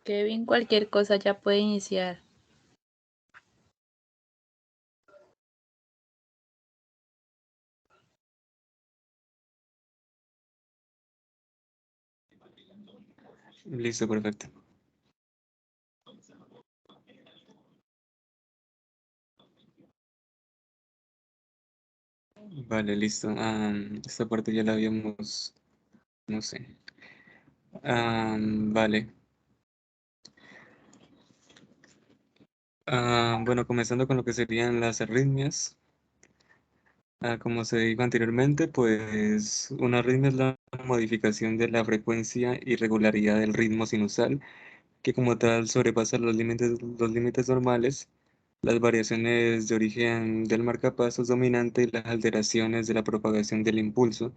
Kevin, cualquier cosa ya puede iniciar. Listo, perfecto. Vale, listo. Esta parte ya la habíamos, no sé. Vale. Bueno, comenzando con lo que serían las arritmias. Como se dijo anteriormente, pues una arritmia es la modificación de la frecuencia y regularidad del ritmo sinusal, que como tal sobrepasa los límites normales, las variaciones de origen del marcapasos dominante y las alteraciones de la propagación del impulso.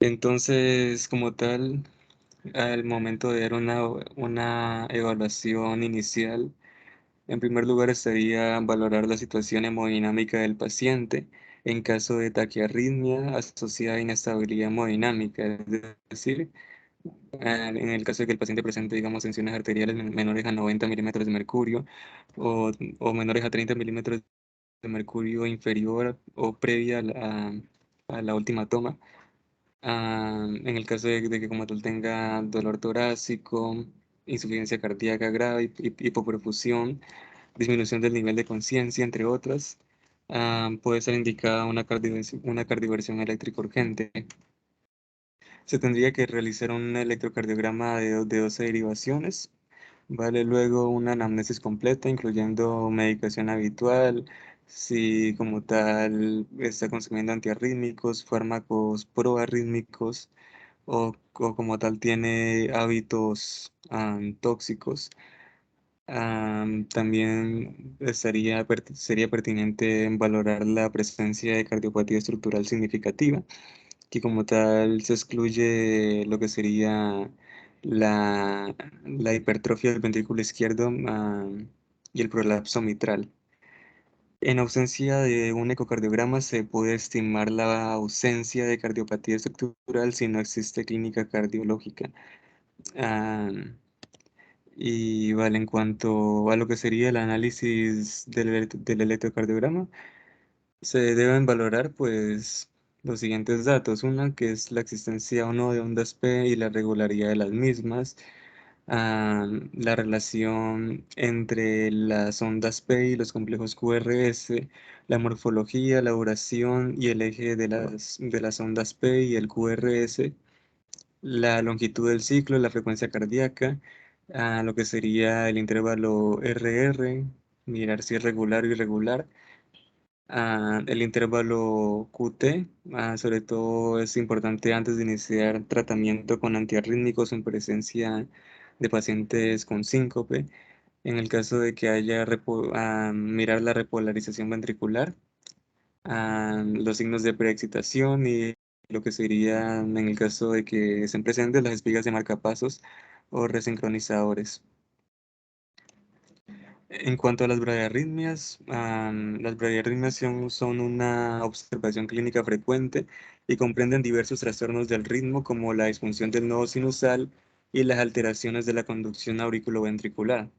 Entonces, como tal, al momento de dar una evaluación inicial, en primer lugar estaría valorar la situación hemodinámica del paciente en caso de taquiarritmia asociada a inestabilidad hemodinámica, es decir, en el caso de que el paciente presente, digamos, tensiones arteriales menores a 90 milímetros de mercurio o menores a 30 milímetros de mercurio inferior o previa a la última toma. En el caso de que como tal tenga dolor torácico, insuficiencia cardíaca grave, hipoperfusión, disminución del nivel de conciencia, entre otras, puede ser indicada una cardioversión eléctrica urgente. Se tendría que realizar un electrocardiograma de 12 derivaciones, ¿vale? Luego una anamnesis completa, incluyendo medicación habitual, si como tal está consumiendo antiarrítmicos, fármacos proarrítmicos o como tal tiene hábitos tóxicos. También sería pertinente valorar la presencia de cardiopatía estructural significativa, que como tal se excluye lo que sería la hipertrofia del ventrículo izquierdo, y el prolapso mitral. En ausencia de un ecocardiograma se puede estimar la ausencia de cardiopatía estructural si no existe clínica cardiológica. Ah, y vale, en cuanto a lo que sería el análisis del electrocardiograma, se deben valorar pues los siguientes datos. Una que es la existencia o no de ondas P y la regularidad de las mismas. La relación entre las ondas P y los complejos QRS, la morfología, la duración y el eje de las ondas P y el QRS, la longitud del ciclo, la frecuencia cardíaca, lo que sería el intervalo RR, mirar si es regular o irregular, el intervalo QT, sobre todo es importante antes de iniciar tratamiento con antiarrítmicos en presencia de pacientes con síncope. En el caso de que haya mirar la repolarización ventricular, los signos de preexcitación y lo que sería en el caso de que estén presentes las espigas de marcapasos o resincronizadores. En cuanto a las bradiarritmias son una observación clínica frecuente y comprenden diversos trastornos del ritmo como la disfunción del nodo sinusal y las alteraciones de la conducción auriculoventricular.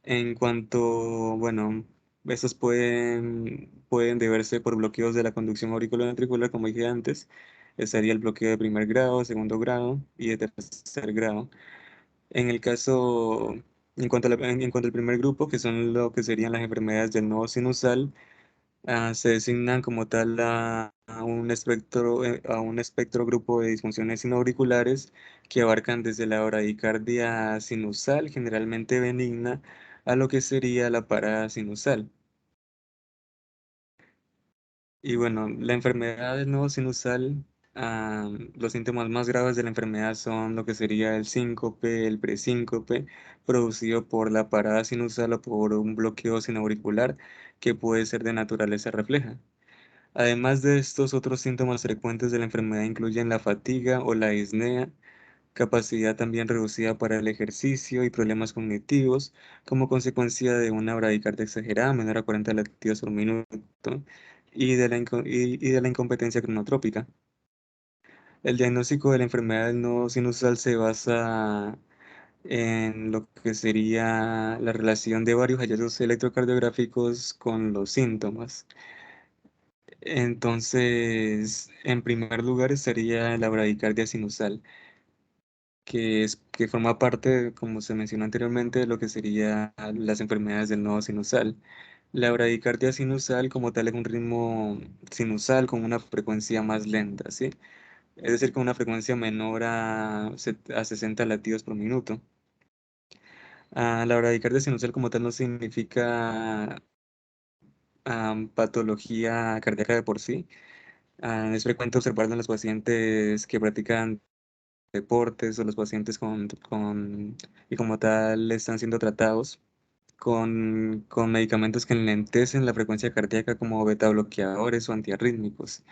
En cuanto, bueno, estos pueden deberse por bloqueos de la conducción auriculoventricular, como dije antes. Estaría el bloqueo de primer grado, segundo grado y de tercer grado. En el caso, en cuanto al primer grupo, que son lo que serían las enfermedades del nodo sinusal, se designan como tal a un espectro grupo de disfunciones sinoauriculares que abarcan desde la bradicardia sinusal, generalmente benigna, a lo que sería la parada sinusal. Y bueno, la enfermedad del nodo sinusal Los síntomas más graves de la enfermedad son lo que sería el síncope, el presíncope, producido por la parada sinusal o por un bloqueo sinauricular que puede ser de naturaleza refleja. Además de estos, otros síntomas frecuentes de la enfermedad incluyen la fatiga o la disnea, capacidad también reducida para el ejercicio y problemas cognitivos como consecuencia de una bradicardia exagerada menor a 40 latidos por minuto y de la incompetencia cronotrópica. El diagnóstico de la enfermedad del nodo sinusal se basa en lo que sería la relación de varios hallazgos electrocardiográficos con los síntomas. Entonces, en primer lugar estaría la bradicardia sinusal, que forma parte, como se mencionó anteriormente, de lo que serían las enfermedades del nodo sinusal. La bradicardia sinusal como tal es un ritmo sinusal con una frecuencia más lenta, ¿sí? Es decir, con una frecuencia menor a 60 latidos por minuto. La bradicardia sinusal como tal no significa patología cardíaca de por sí. Es frecuente observarlo en los pacientes que practican deportes o los pacientes y como tal están siendo tratados con medicamentos que enlentecen la frecuencia cardíaca como beta bloqueadores o antiarrítmicos.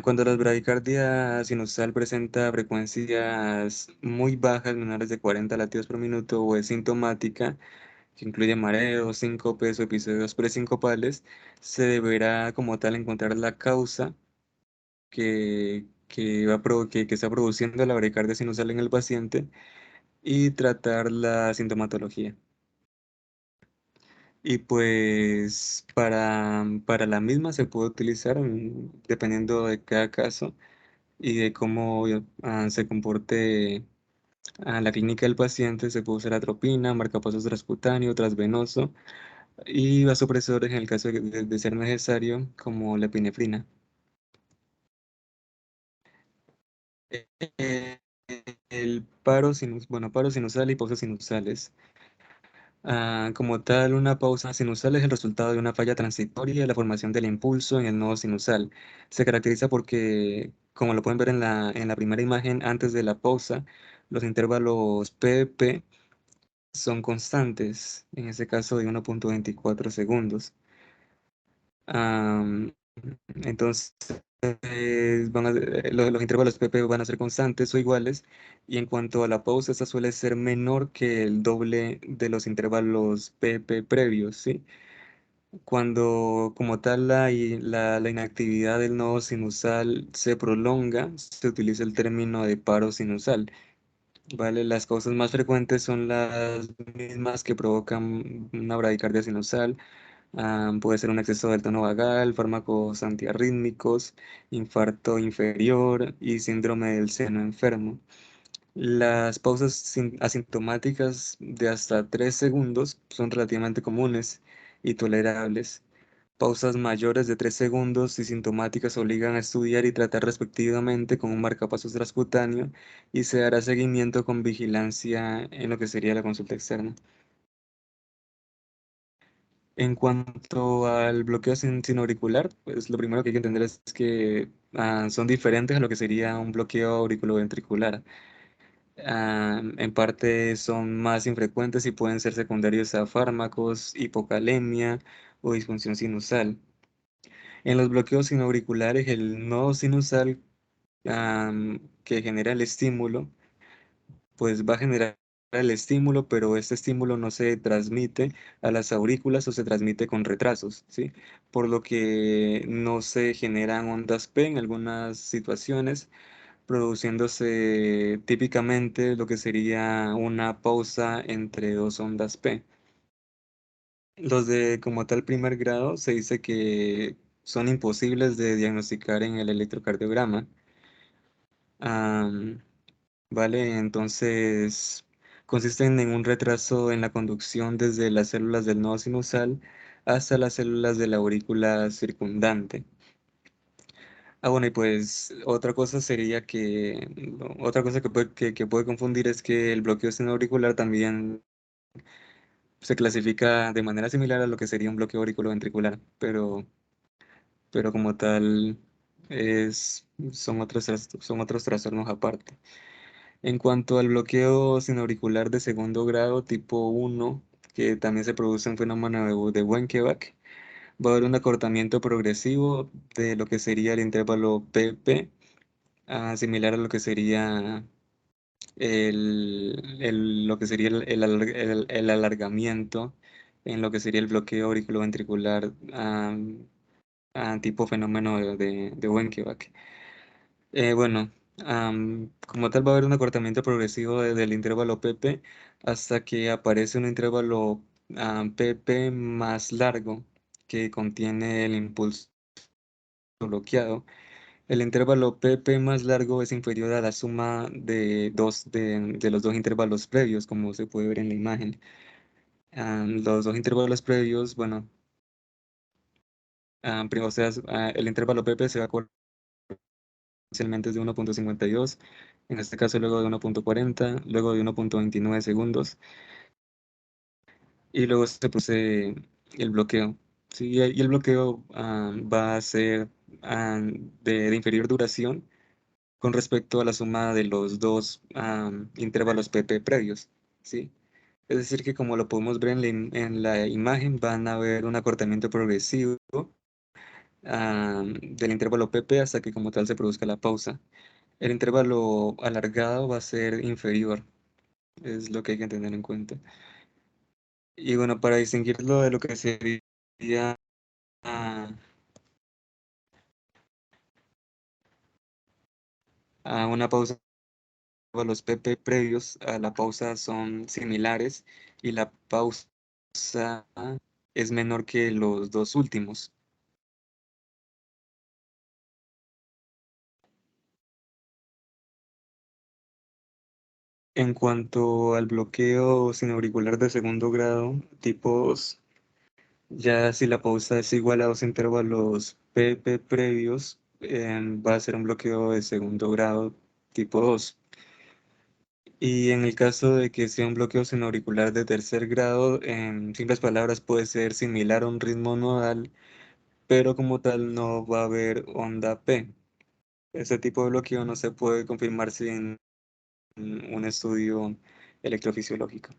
Cuando la bradicardia sinusal presenta frecuencias muy bajas, menores de 40 latidos por minuto, o es sintomática, que incluye mareos, síncopes o episodios presincopales, se deberá como tal encontrar la causa que está produciendo la bradicardia sinusal en el paciente y tratar la sintomatología. Y pues para la misma se puede utilizar, dependiendo de cada caso y de cómo se comporte la clínica del paciente, se puede usar atropina, marcapasos transcutáneo, transvenoso y vasopresores en el caso de ser necesario, como la epinefrina. Eh, el paro sinusal y pausas sinusales. Como tal, una pausa sinusal es el resultado de una falla transitoria de la formación del impulso en el nodo sinusal. Se caracteriza porque, como lo pueden ver en la primera imagen, antes de la pausa, los intervalos PP son constantes, en este caso de 1,24 segundos. Am, entonces, los intervalos PP van a ser constantes o iguales, y en cuanto a la pausa, esta suele ser menor que el doble de los intervalos PP previos, ¿sí? Cuando como tal la inactividad del nodo sinusal se prolonga, se utiliza el término de paro sinusal, ¿vale? Las causas más frecuentes son las mismas que provocan una bradicardia sinusal. Puede ser un exceso del tono vagal, fármacos antiarrítmicos, infarto inferior y síndrome del seno enfermo. Las pausas asintomáticas de hasta 3 segundos son relativamente comunes y tolerables. Pausas mayores de 3 segundos y sintomáticas obligan a estudiar y tratar respectivamente con un marcapasos transcutáneo, y se dará seguimiento con vigilancia en lo que sería la consulta externa. En cuanto al bloqueo sinauricular, pues lo primero que hay que entender es que son diferentes a lo que sería un bloqueo auriculoventricular. En parte son más infrecuentes y pueden ser secundarios a fármacos, hipocalemia o disfunción sinusal. En los bloqueos sinauriculares, el nodo sinusal que genera el estímulo, pues va a generar el estímulo, pero este estímulo no se transmite a las aurículas o se transmite con retrasos, ¿sí? Por lo que no se generan ondas P en algunas situaciones, produciéndose típicamente lo que sería una pausa entre dos ondas P. Los de como tal primer grado se dice que son imposibles de diagnosticar en el electrocardiograma. Am, ¿Vale? Entonces, consisten en un retraso en la conducción desde las células del nodo sinusal hasta las células de la aurícula circundante. Bueno, y pues otra cosa sería que, otra cosa que puede confundir es que el bloqueo sinoauricular también se clasifica de manera similar a lo que sería un bloqueo auriculoventricular, pero como tal, son otros trastornos aparte. En cuanto al bloqueo sin auricular de segundo grado tipo 1, que también se produce un fenómeno de Wenckebach, va a haber un acortamiento progresivo de lo que sería el intervalo PP, similar a lo que sería lo que sería el alargamiento en lo que sería el bloqueo auriculoventricular tipo fenómeno de Wenckebach. Bueno, como tal va a haber un acortamiento progresivo del intervalo PP hasta que aparece un intervalo PP más largo que contiene el impulso bloqueado. El intervalo PP más largo es inferior a la suma de los dos intervalos previos, como se puede ver en la imagen. Los dos intervalos previos, bueno, o sea, el intervalo PP se va a cortar inicialmente es de 1.52, en este caso luego de 1.40, luego de 1.29 segundos, y luego se produce el bloqueo. Sí, y el bloqueo va a ser de inferior duración con respecto a la suma de los dos intervalos PP previos, ¿sí? Es decir, que como lo podemos ver en la imagen, van a haber un acortamiento progresivo del intervalo PP hasta que como tal se produzca la pausa. El intervalo alargado va a ser inferior, es lo que hay que tener en cuenta. Y bueno, para distinguirlo de lo que sería a, a una pausa, los PP previos a la pausa son similares y la pausa es menor que los dos últimos. En cuanto al bloqueo sin auricular de segundo grado, tipos, ya si la pausa es igual a dos intervalos PP previos, va a ser un bloqueo de segundo grado tipo 2. Y en el caso de que sea un bloqueo sin auricular de tercer grado, en simples palabras puede ser similar a un ritmo nodal, pero como tal no va a haber onda P. Ese tipo de bloqueo no se puede confirmar sin un estudio electrofisiológico.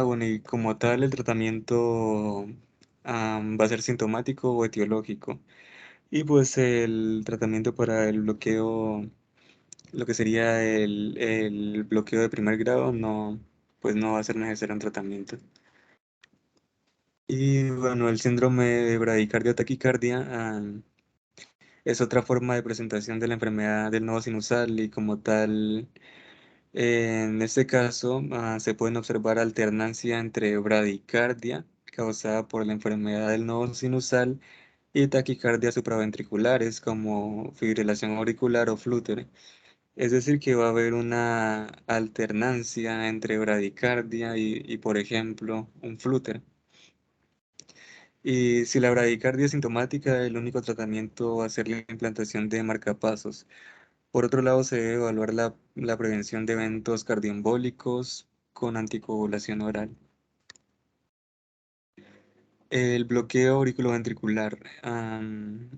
Bueno, y como tal, el tratamiento va a ser sintomático o etiológico. Y pues el tratamiento para el bloqueo, lo que sería el bloqueo de primer grado, no, pues no va a ser necesario un tratamiento. Y bueno, el síndrome de bradicardia o taquicardia, es otra forma de presentación de la enfermedad del nodo sinusal y como tal, en este caso, se pueden observar alternancia entre bradicardia, causada por la enfermedad del nodo sinusal, y taquicardia supraventriculares, como fibrilación auricular o flúter. Es decir, que va a haber una alternancia entre bradicardia y, por ejemplo, un flúter. Y si la bradicardia es sintomática, el único tratamiento va a ser la implantación de marcapasos. Por otro lado, se debe evaluar la prevención de eventos cardioembólicos con anticoagulación oral. El bloqueo auriculoventricular.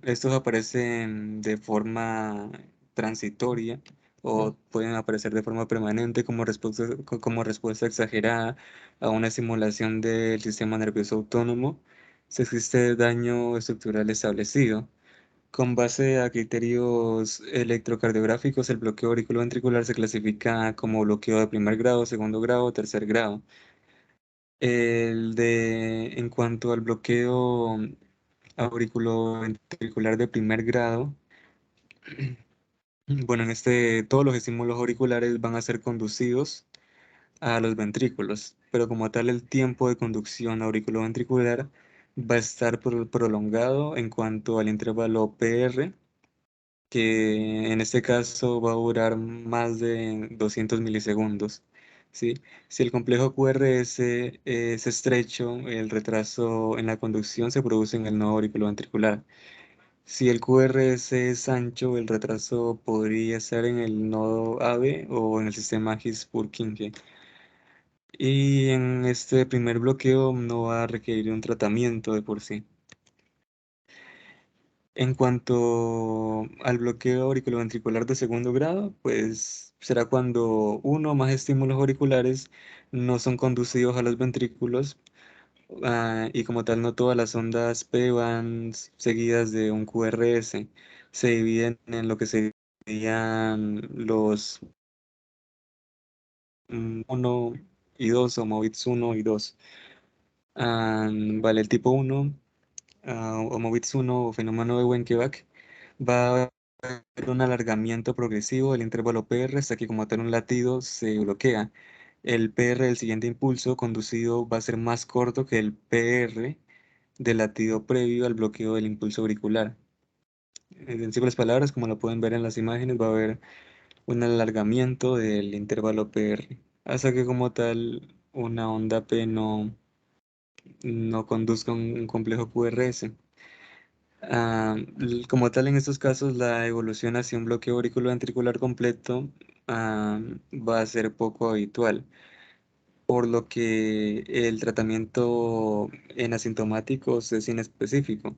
Estos aparecen de forma transitoria o pueden aparecer de forma permanente como respuesta exagerada a una estimulación del sistema nervioso autónomo si existe daño estructural establecido. Con base a criterios electrocardiográficos, el bloqueo auriculoventricular se clasifica como bloqueo de primer grado, segundo grado, tercer grado. En cuanto al bloqueo auriculoventricular de primer grado, bueno, todos los estímulos auriculares van a ser conducidos a los ventrículos, pero como tal el tiempo de conducción auriculoventricular va a estar prolongado en cuanto al intervalo PR, que en este caso va a durar más de 200 milisegundos. ¿Sí? Si el complejo QRS es estrecho, el retraso en la conducción se produce en el nodo auriculoventricular. Si el QRS es ancho, el retraso podría estar en el nodo AV o en el sistema His-Purkinje. Y en este primer bloqueo no va a requerir un tratamiento de por sí. En cuanto al bloqueo auriculoventricular de segundo grado, pues será cuando uno o más estímulos auriculares no son conducidos a los ventrículos, y como tal no todas las ondas P van seguidas de un QRS. Se dividen en lo que serían los 1 y 2 o MOVITs 1 y 2. Vale, el tipo 1 o MOVITs 1 o fenómeno de Wenckebach va a haber un alargamiento progresivo del intervalo PR hasta que como tal un latido se bloquea. El PR del siguiente impulso conducido va a ser más corto que el PR del latido previo al bloqueo del impulso auricular. En simples palabras, como lo pueden ver en las imágenes, va a haber un alargamiento del intervalo PR hasta que como tal una onda P no conduzca un complejo QRS. Como tal, en estos casos, la evolución hacia un bloqueo auriculoventricular completo va a ser poco habitual, por lo que el tratamiento en asintomáticos es inespecífico,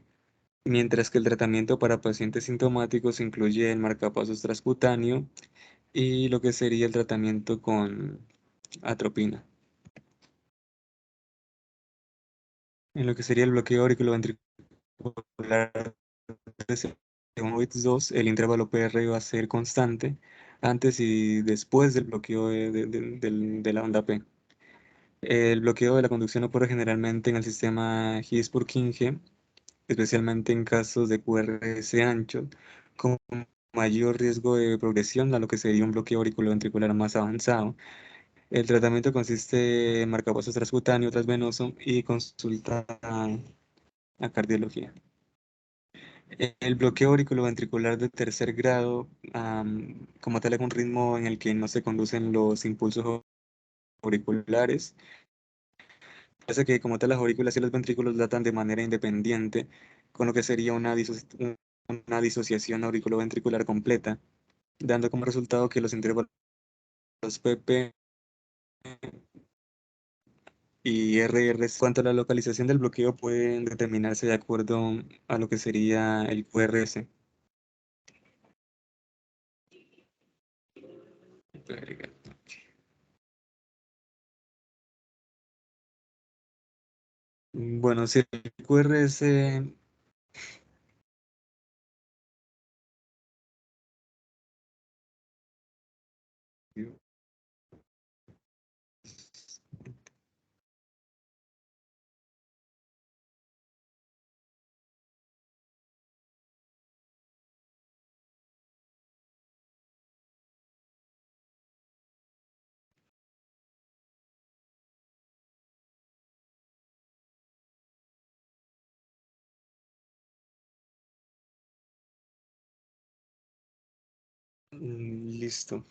mientras que el tratamiento para pacientes sintomáticos incluye el marcapasos transcutáneo y lo que sería el tratamiento con atropina. En lo que sería el bloqueo auriculoventricular según bits 2, el intervalo PR va a ser constante antes y después del bloqueo de la onda P. El bloqueo de la conducción ocurre generalmente en el sistema His-Purkinje, especialmente en casos de QRS ancho, con mayor riesgo de progresión a lo que sería un bloqueo auriculoventricular más avanzado. El tratamiento consiste en marcapasos transcutáneo, transvenoso y consulta a cardiología. El bloqueo auriculoventricular de tercer grado, como tal, es un ritmo en el que no se conducen los impulsos auriculares. Hace que, como tal, las aurículas y los ventrículos latan de manera independiente, con lo que sería una disociación auriculoventricular completa, dando como resultado que los intervalos PP y RR, cuanto a la localización del bloqueo, pueden determinarse de acuerdo a lo que sería el QRS. Bueno, si el QRS listo.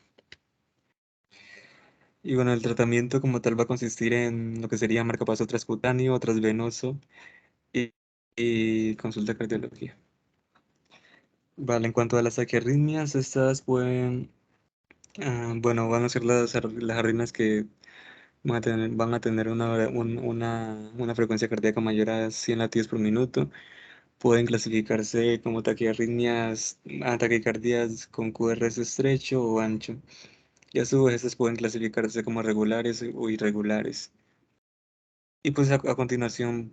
Y bueno, el tratamiento como tal va a consistir en lo que sería marcapaso transcutáneo, transvenoso y, y consulta cardiología. Vale, en cuanto a las taquiarritmias, estas pueden, bueno, van a ser las arritmias que van a tener una frecuencia cardíaca mayor a 100 latidos por minuto. Pueden clasificarse como taquiarritmias, taquicardias con QRS estrecho o ancho. Y a su vez, estas pueden clasificarse como regulares o irregulares. Y pues a continuación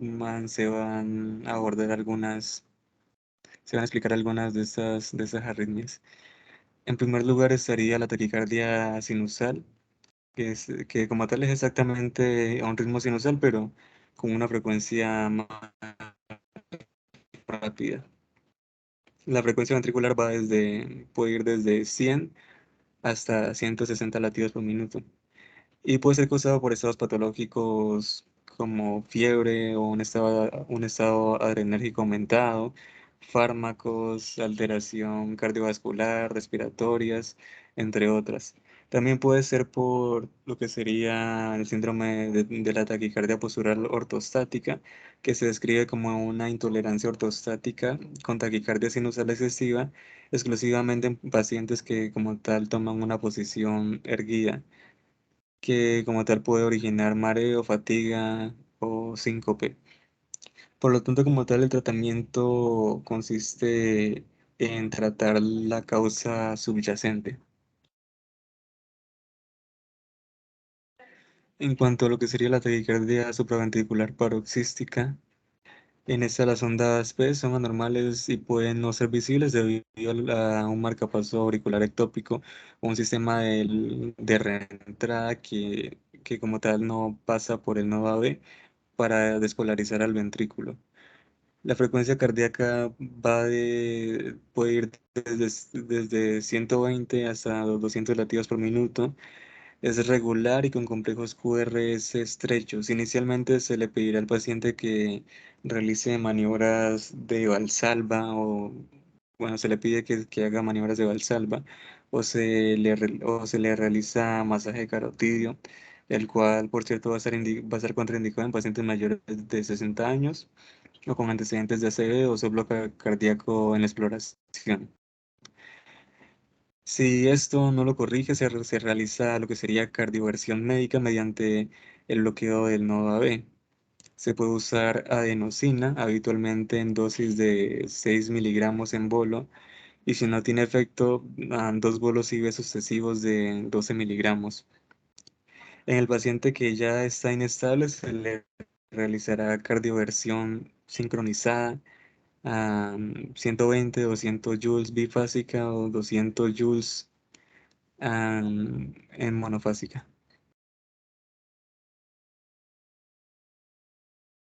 se van a explicar algunas de estas arritmias. En primer lugar estaría la taquicardia sinusal, que como tal es exactamente a un ritmo sinusal, pero con una frecuencia más rápida. La frecuencia ventricular puede ir desde 100 hasta 160 latidos por minuto. Y puede ser causado por estados patológicos como fiebre o un estado adrenérgico aumentado, fármacos, alteración cardiovascular, respiratorias, entre otras. También puede ser por lo que sería el síndrome de la taquicardia postural ortostática, que se describe como una intolerancia ortostática con taquicardia sinusal excesiva, exclusivamente en pacientes que como tal toman una posición erguida, que como tal puede originar mareo, fatiga o síncope. Por lo tanto, como tal, el tratamiento consiste en tratar la causa subyacente. En cuanto a lo que sería la taquicardia supraventricular paroxística, en esta las ondas P son anormales y pueden no ser visibles debido a un marcapaso auricular ectópico o un sistema de reentrada que como tal no pasa por el nodo AB para despolarizar al ventrículo. La frecuencia cardíaca puede ir desde 120 hasta los 200 latidos por minuto. Es regular y con complejos QRS estrechos. Inicialmente se le pedirá al paciente que realice maniobras de Valsalva o, bueno, se le pide que haga maniobras de Valsalva o se le realiza masaje carotidio, el cual, por cierto, va a ser contraindicado en pacientes mayores de 60 años o con antecedentes de ACV o soplo cardíaco en la exploración. Si esto no lo corrige, se realiza lo que sería cardioversión médica mediante el bloqueo del nodo AB. Se puede usar adenosina, habitualmente en dosis de 6 miligramos en bolo, y si no tiene efecto, dos bolos IV sucesivos de 12 miligramos. En el paciente que ya está inestable, se le realizará cardioversión sincronizada a 120, 200 joules bifásica o 200 joules en monofásica.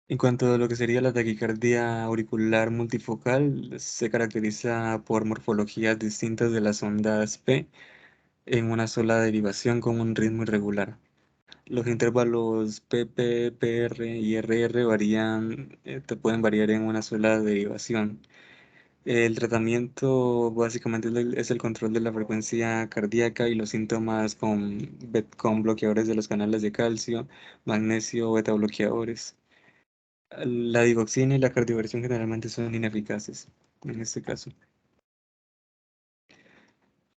En cuanto a lo que sería la taquicardia auricular multifocal, se caracteriza por morfologías distintas de las ondas P en una sola derivación con un ritmo irregular. Los intervalos PP, PR y RR pueden variar en una sola derivación. El tratamiento básicamente es el control de la frecuencia cardíaca y los síntomas con bloqueadores de los canales de calcio, magnesio o beta bloqueadores. La digoxina y la cardioversión generalmente son ineficaces en este caso.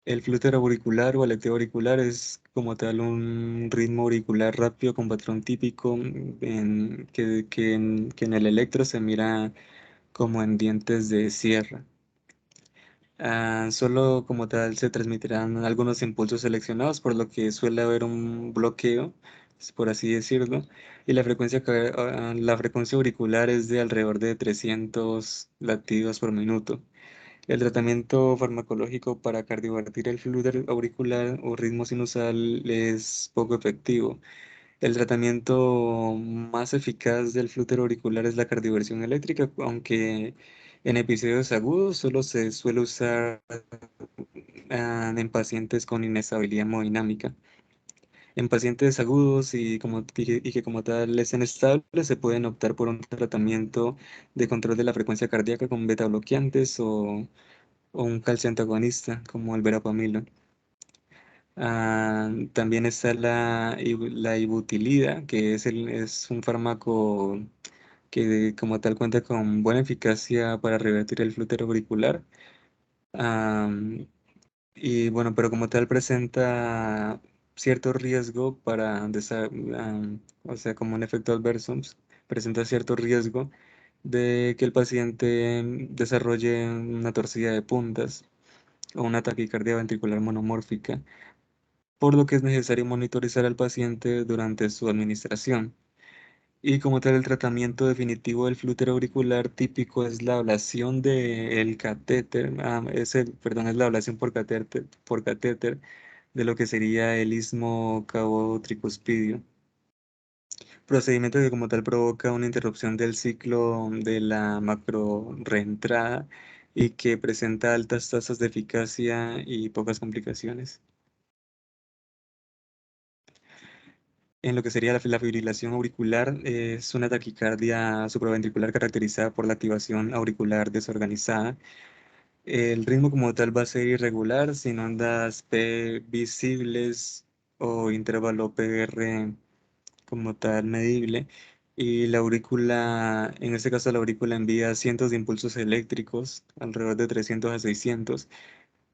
El flúter auricular o aleteo auricular es como tal un ritmo auricular rápido con patrón típico que en el electro se mira como en dientes de sierra. Solo como tal se transmitirán algunos impulsos seleccionados, por lo que suele haber un bloqueo, por así decirlo, y la frecuencia auricular es de alrededor de 300 latidos por minuto. El tratamiento farmacológico para cardiovertir el flujo auricular o ritmo sinusal es poco efectivo. El tratamiento más eficaz del flúter auricular es la cardioversión eléctrica, aunque en episodios agudos solo se suele usar en pacientes con inestabilidad hemodinámica. En pacientes agudos y que como tal estén estables, se pueden optar por un tratamiento de control de la frecuencia cardíaca con beta bloqueantes o un calcio antagonista como el verapamilo. También está la ibutilida, que es un fármaco que como tal cuenta con buena eficacia para revertir el flúter auricular. Am, y bueno, pero como tal presenta cierto riesgo o sea, como un efecto adverso, presenta cierto riesgo de que el paciente desarrolle una torcida de puntas o una taquicardia ventricular monomórfica, por lo que es necesario monitorizar al paciente durante su administración. Y como tal, el tratamiento definitivo del flúter auricular típico es la ablación del catéter, es la ablación por catéter de lo que sería el istmo cavo-tricuspidio. Procedimiento que como tal provoca una interrupción del ciclo de la macro-reentrada y que presenta altas tasas de eficacia y pocas complicaciones. En lo que sería la fibrilación auricular, es una taquicardia supraventricular caracterizada por la activación auricular desorganizada. El ritmo como tal va a ser irregular, sin ondas P visibles o intervalo PR como tal medible. Y la aurícula, en este caso la aurícula envía cientos de impulsos eléctricos, alrededor de 300 a 600,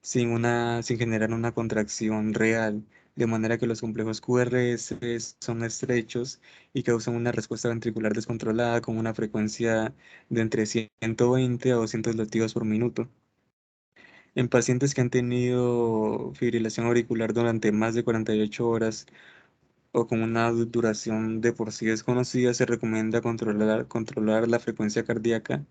sin generar una contracción real. de manera que los complejos QRS son estrechos y causan una respuesta ventricular descontrolada con una frecuencia de entre 120 a 200 latidos por minuto. En pacientes que han tenido fibrilación auricular durante más de 48 horas o con una duración de por sí desconocida, se recomienda controlar la frecuencia cardíaca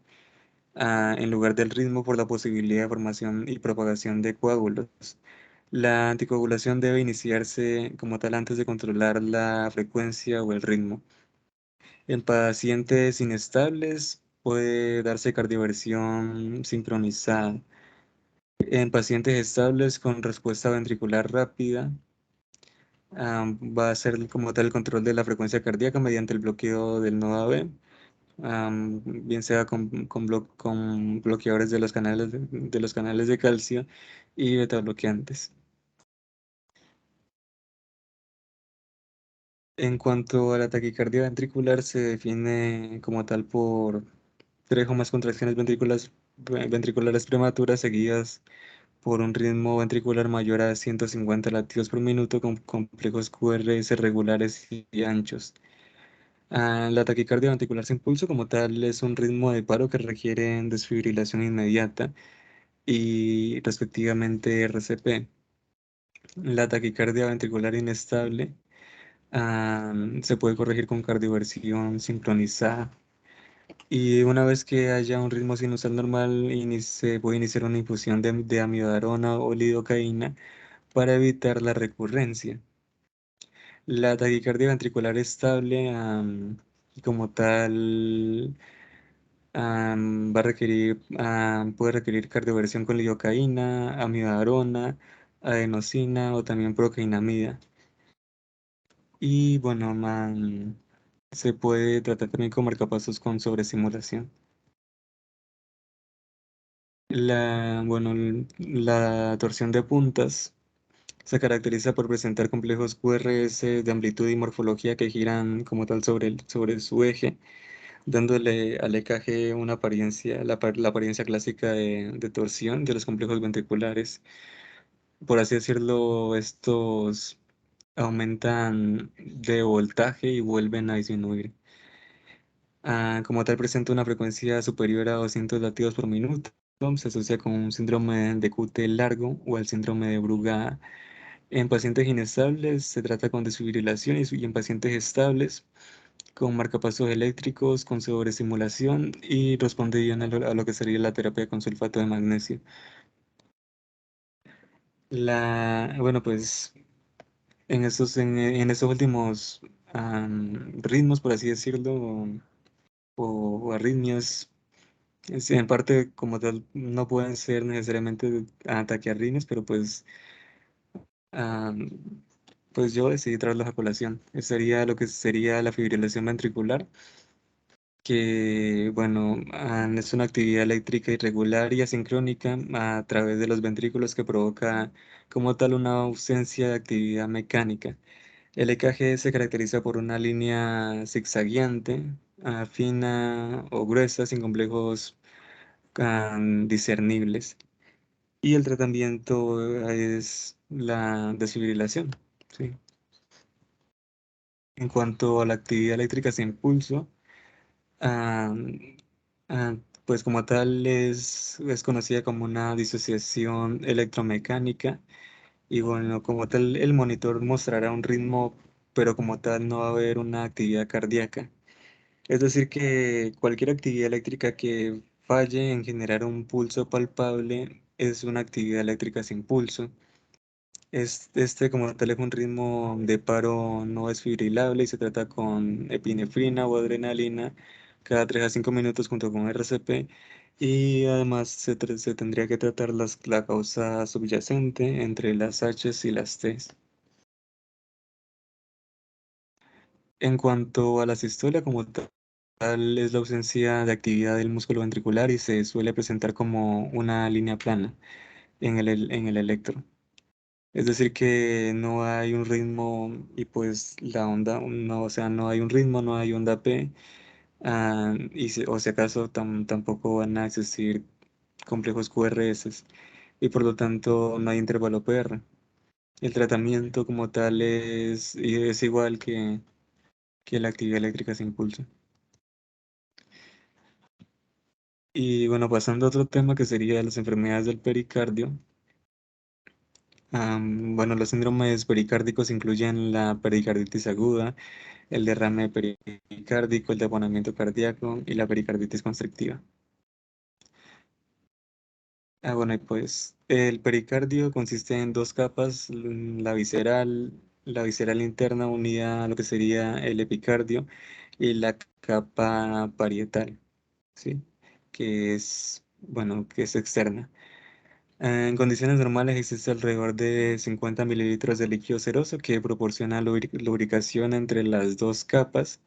en lugar del ritmo por la posibilidad de formación y propagación de coágulos. La anticoagulación debe iniciarse como tal antes de controlar la frecuencia o el ritmo. En pacientes inestables puede darse cardioversión sincronizada. En pacientes estables con respuesta ventricular rápida, va a ser como tal el control de la frecuencia cardíaca mediante el bloqueo del nodo AB, bien sea con bloqueadores de los canales de calcio y betabloqueantes. En cuanto a la taquicardia ventricular, se define como tal por tres o más contracciones ventriculares prematuras seguidas por un ritmo ventricular mayor a 150 latidos por minuto con complejos QRS regulares y anchos. La taquicardia ventricular sin pulso como tal es un ritmo de paro que requiere desfibrilación inmediata y respectivamente RCP. La taquicardia ventricular inestable se puede corregir con cardioversión sincronizada. Y una vez que haya un ritmo sinusal normal, se puede iniciar una infusión de amidabrona o lidocaína para evitar la recurrencia. La taquicardia ventricular estable, como tal, va a requerir, puede requerir cardioversión con lidocaína, amidabrona, adenosina o también procainamida. Y bueno, se puede tratar también con marcapasos con sobreestimulación. La torsión de puntas se caracteriza por presentar complejos QRS de amplitud y morfología que giran como tal sobre su eje, dándole al EKG una apariencia, la apariencia clásica de torsión de los complejos ventriculares. Por así decirlo, estos aumentan de voltaje y vuelven a disminuir. Como tal, presenta una frecuencia superior a 200 latidos por minuto. Se asocia con un síndrome de QT largo o el síndrome de Brugada. En pacientes inestables se trata con desfibrilación y en pacientes estables con marcapasos eléctricos, con sobreestimulación y responde bien a lo que sería la terapia con sulfato de magnesio. Bueno, pues en estos últimos ritmos, por así decirlo, o arritmias, en parte como tal no pueden ser necesariamente taquiarritmias, pero am, pues yo decidí traerlos a colación. Sería lo que sería la fibrilación ventricular, que, bueno, es una actividad eléctrica irregular y asincrónica a través de los ventrículos que provoca como tal una ausencia de actividad mecánica. El EKG se caracteriza por una línea zigzagueante, fina o gruesa, sin complejos discernibles. Y el tratamiento es la desfibrilación. ¿Sí? En cuanto a la actividad eléctrica sin pulso, ah, pues como tal es conocida como una disociación electromecánica y bueno, como tal el monitor mostrará un ritmo, pero como tal no va a haber una actividad cardíaca. Es decir, que cualquier actividad eléctrica que falle en generar un pulso palpable es una actividad eléctrica sin pulso. Este como tal es un ritmo de paro no desfibrilable y se trata con epinefrina o adrenalina cada 3 a 5 minutos junto con RCP y además se tendría que tratar la causa subyacente entre las H's y las T's. En cuanto a la sistolia como tal es la ausencia de actividad del músculo ventricular y se suele presentar como una línea plana en el electro. Es decir, que no hay un ritmo y pues la onda, no, o sea, no hay un ritmo, no hay onda P, o si acaso tampoco van a existir complejos QRS y por lo tanto no hay intervalo PR. El tratamiento como tal es igual que la actividad eléctrica sin pulso. Y bueno, pasando a otro tema que sería las enfermedades del pericardio. Bueno, los síndromes pericárdicos incluyen la pericarditis aguda, el derrame pericárdico, el taponamiento cardíaco y la pericarditis constrictiva. Bueno, y pues el pericardio consiste en dos capas, la visceral interna unida a lo que sería el epicardio y la capa parietal, ¿sí? Que es, bueno, que es externa. En condiciones normales existe alrededor de 50 mililitros de líquido seroso que proporciona lubricación entre las dos capas.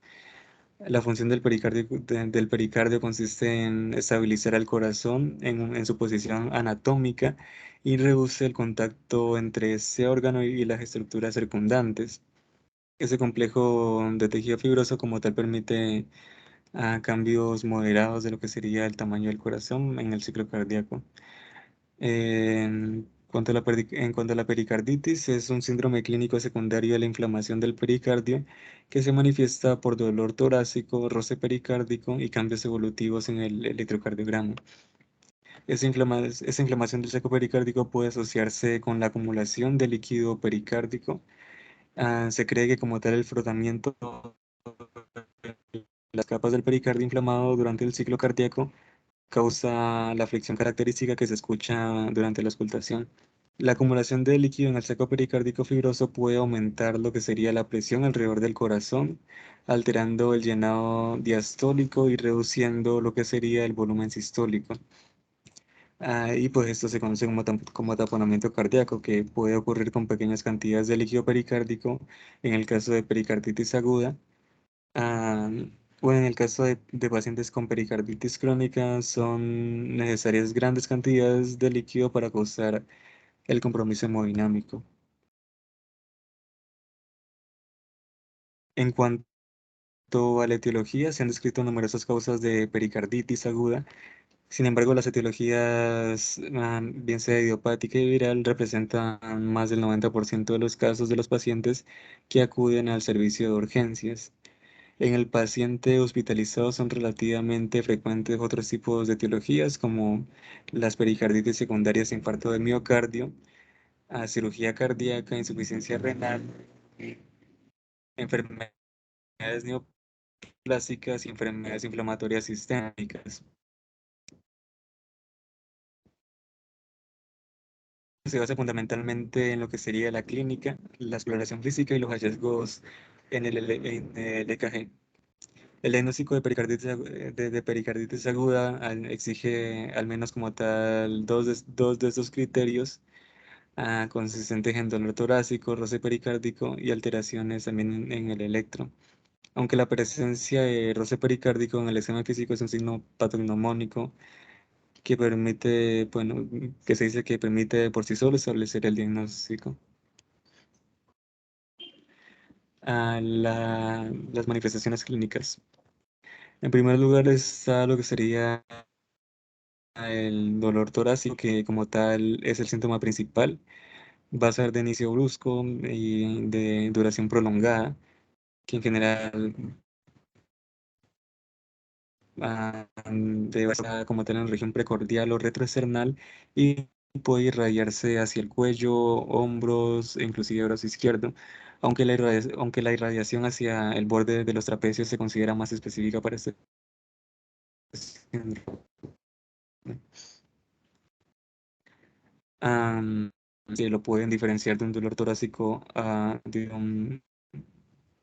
La función del pericardio consiste en estabilizar el corazón en su posición anatómica y reduce el contacto entre ese órgano y las estructuras circundantes. Ese complejo de tejido fibroso como tal permite cambios moderados de lo que sería el tamaño del corazón en el ciclo cardíaco. En cuanto a la pericarditis, es un síndrome clínico secundario de la inflamación del pericardio que se manifiesta por dolor torácico, roce pericárdico y cambios evolutivos en el electrocardiograma. Esa inflamación del saco pericárdico puede asociarse con la acumulación de líquido pericárdico. Se cree que como tal el frotamiento de las capas del pericardio inflamado durante el ciclo cardíaco causa la fricción característica que se escucha durante la auscultación. La acumulación de líquido en el saco pericárdico fibroso puede aumentar lo que sería la presión alrededor del corazón, alterando el llenado diastólico y reduciendo lo que sería el volumen sistólico. Y pues esto se conoce como taponamiento cardíaco, que puede ocurrir con pequeñas cantidades de líquido pericárdico en el caso de pericarditis aguda. Ah, o en el caso de pacientes con pericarditis crónica, son necesarias grandes cantidades de líquido para causar el compromiso hemodinámico. En cuanto a la etiología, se han descrito numerosas causas de pericarditis aguda. Sin embargo, las etiologías, bien sea idiopática y viral, representan más del 90% de los casos de los pacientes que acuden al servicio de urgencias. En el paciente hospitalizado son relativamente frecuentes otros tipos de etiologías como las pericarditis secundarias, infarto de miocardio, cirugía cardíaca, insuficiencia renal, enfermedades neoplásicas y enfermedades inflamatorias sistémicas. Se basa fundamentalmente en lo que sería la clínica, la exploración física y los hallazgos en el EKG. El diagnóstico de de pericarditis aguda exige al menos como tal dos de estos criterios, consistentes en dolor torácico, roce pericárdico y alteraciones también en el electro. Aunque la presencia de roce pericárdico en el examen físico es un signo patognomónico que permite, bueno, que se dice que permite por sí solo establecer el diagnóstico. Las manifestaciones clínicas. En primer lugar está lo que sería el dolor torácico, que como tal es el síntoma principal. Va a ser de inicio brusco y de duración prolongada, que en general debe estar como tal en la región precordial o retroesternal y puede irradiarse hacia el cuello, hombros e inclusive brazo izquierdo, aunque la irradiación hacia el borde de los trapecios se considera más específica para este síndrome. Am, que lo pueden diferenciar de un dolor torácico de un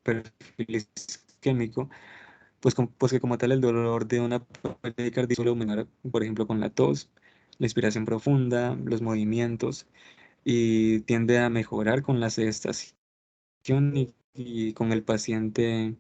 perfil isquémico, pues que como tal el dolor de una pericarditis suele aumentar, por ejemplo, con la tos, la inspiración profunda, los movimientos, y tiende a mejorar con la sedestación y con el paciente.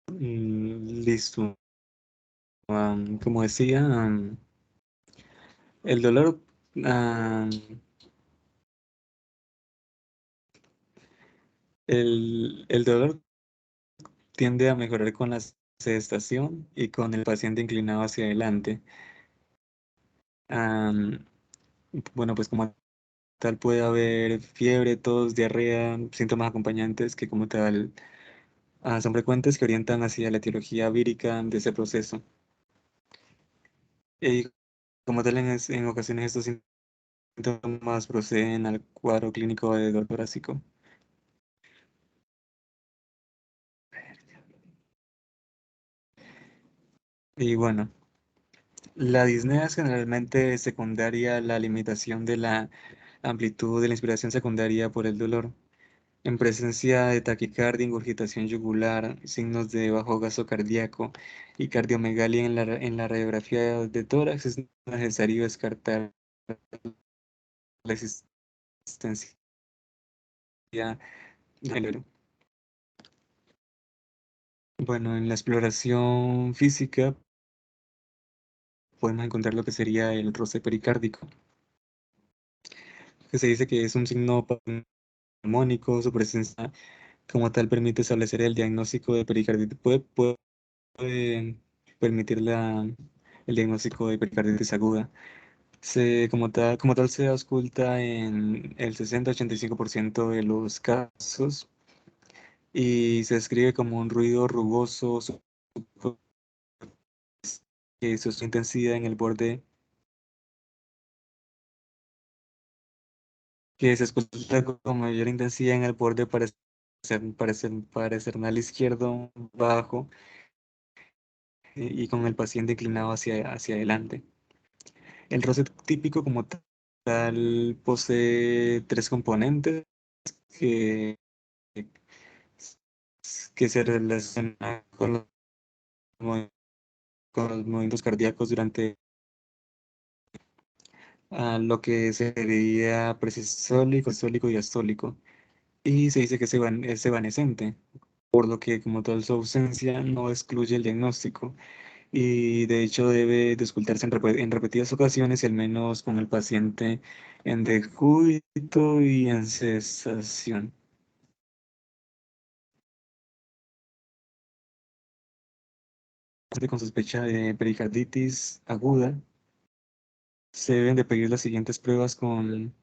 Listo. Como decía, el dolor, am, el dolor tiende a mejorar con la sedestación y con el paciente inclinado hacia adelante. Am, bueno, pues como tal puede haber fiebre, tos, diarrea, síntomas acompañantes que como tal son frecuentes que orientan hacia la etiología vírica de ese proceso. Y como tal en ocasiones estos síntomas proceden al cuadro clínico de dolor torácico. Y bueno, la disnea es generalmente secundaria a la limitación de la amplitud de la inspiración secundaria por el dolor. En presencia de taquicardia, ingurgitación yugular, signos de bajo gasto cardíaco y cardiomegalia en la radiografía de tórax, es necesario descartar la existencia del dolor. Bueno, en la exploración física podemos encontrar lo que sería el roce pericárdico, que se dice que es un signo pulmónico, su presencia como tal permite establecer el diagnóstico de pericarditis, puede permitir el diagnóstico de pericarditis aguda. Como tal se ausculta en el 60-85% de los casos y se describe como un ruido rugoso que su intensidad en el borde, que se escucha con mayor intensidad en el borde paresternal izquierdo bajo y con el paciente inclinado hacia adelante. El roset típico como tal posee tres componentes que, que se relacionan movi- con los movimientos cardíacos durante lo que sería presistólico, sistólico y diastólico. Y se dice que es evanescente, por lo que como tal su ausencia no excluye el diagnóstico y de hecho debe de ocultarse en repetidas ocasiones y al menos con el paciente en decúbito y en cesación. Con sospecha de pericarditis aguda, se deben de pedir las siguientes pruebas con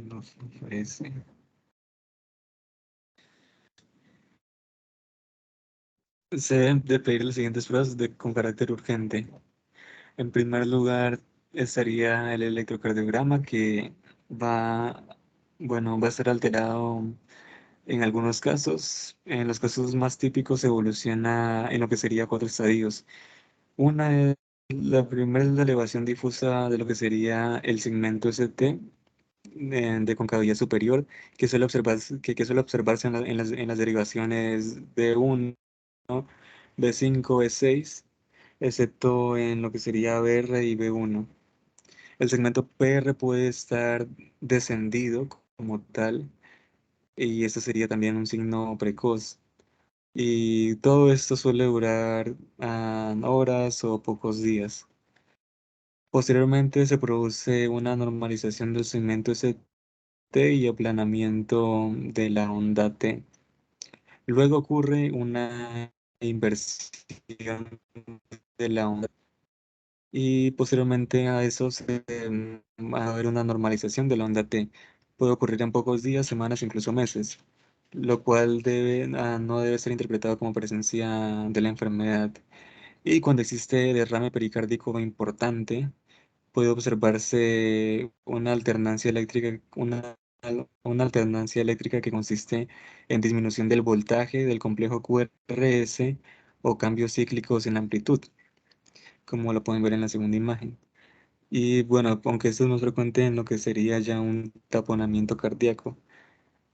no ofrece. Se deben de pedir las siguientes pruebas con carácter urgente. En primer lugar, estaría el electrocardiograma que va, bueno, va a estar alterado en algunos casos. En los casos más típicos evoluciona en lo que sería cuatro estadios. Una es la primera es la elevación difusa de lo que sería el segmento ST de concavidad superior, que suele observarse en las derivaciones de 1, B5, B6, excepto en lo que sería BR y B1. El segmento PR puede estar descendido como tal, y esto sería también un signo precoz. Y todo esto suele durar horas o pocos días. Posteriormente se produce una normalización del segmento ST y aplanamiento de la onda T. Luego ocurre una inversión de la onda y posteriormente a eso va a haber una normalización de la onda T. Puede ocurrir en pocos días, semanas, incluso meses, lo cual no debe ser interpretado como presencia de la enfermedad. Y cuando existe derrame pericárdico importante, puede observarse una alternancia eléctrica que consiste en disminución del voltaje del complejo QRS o cambios cíclicos en la amplitud, como lo pueden ver en la segunda imagen. Y bueno, aunque esto es más frecuente en lo que sería ya un taponamiento cardíaco,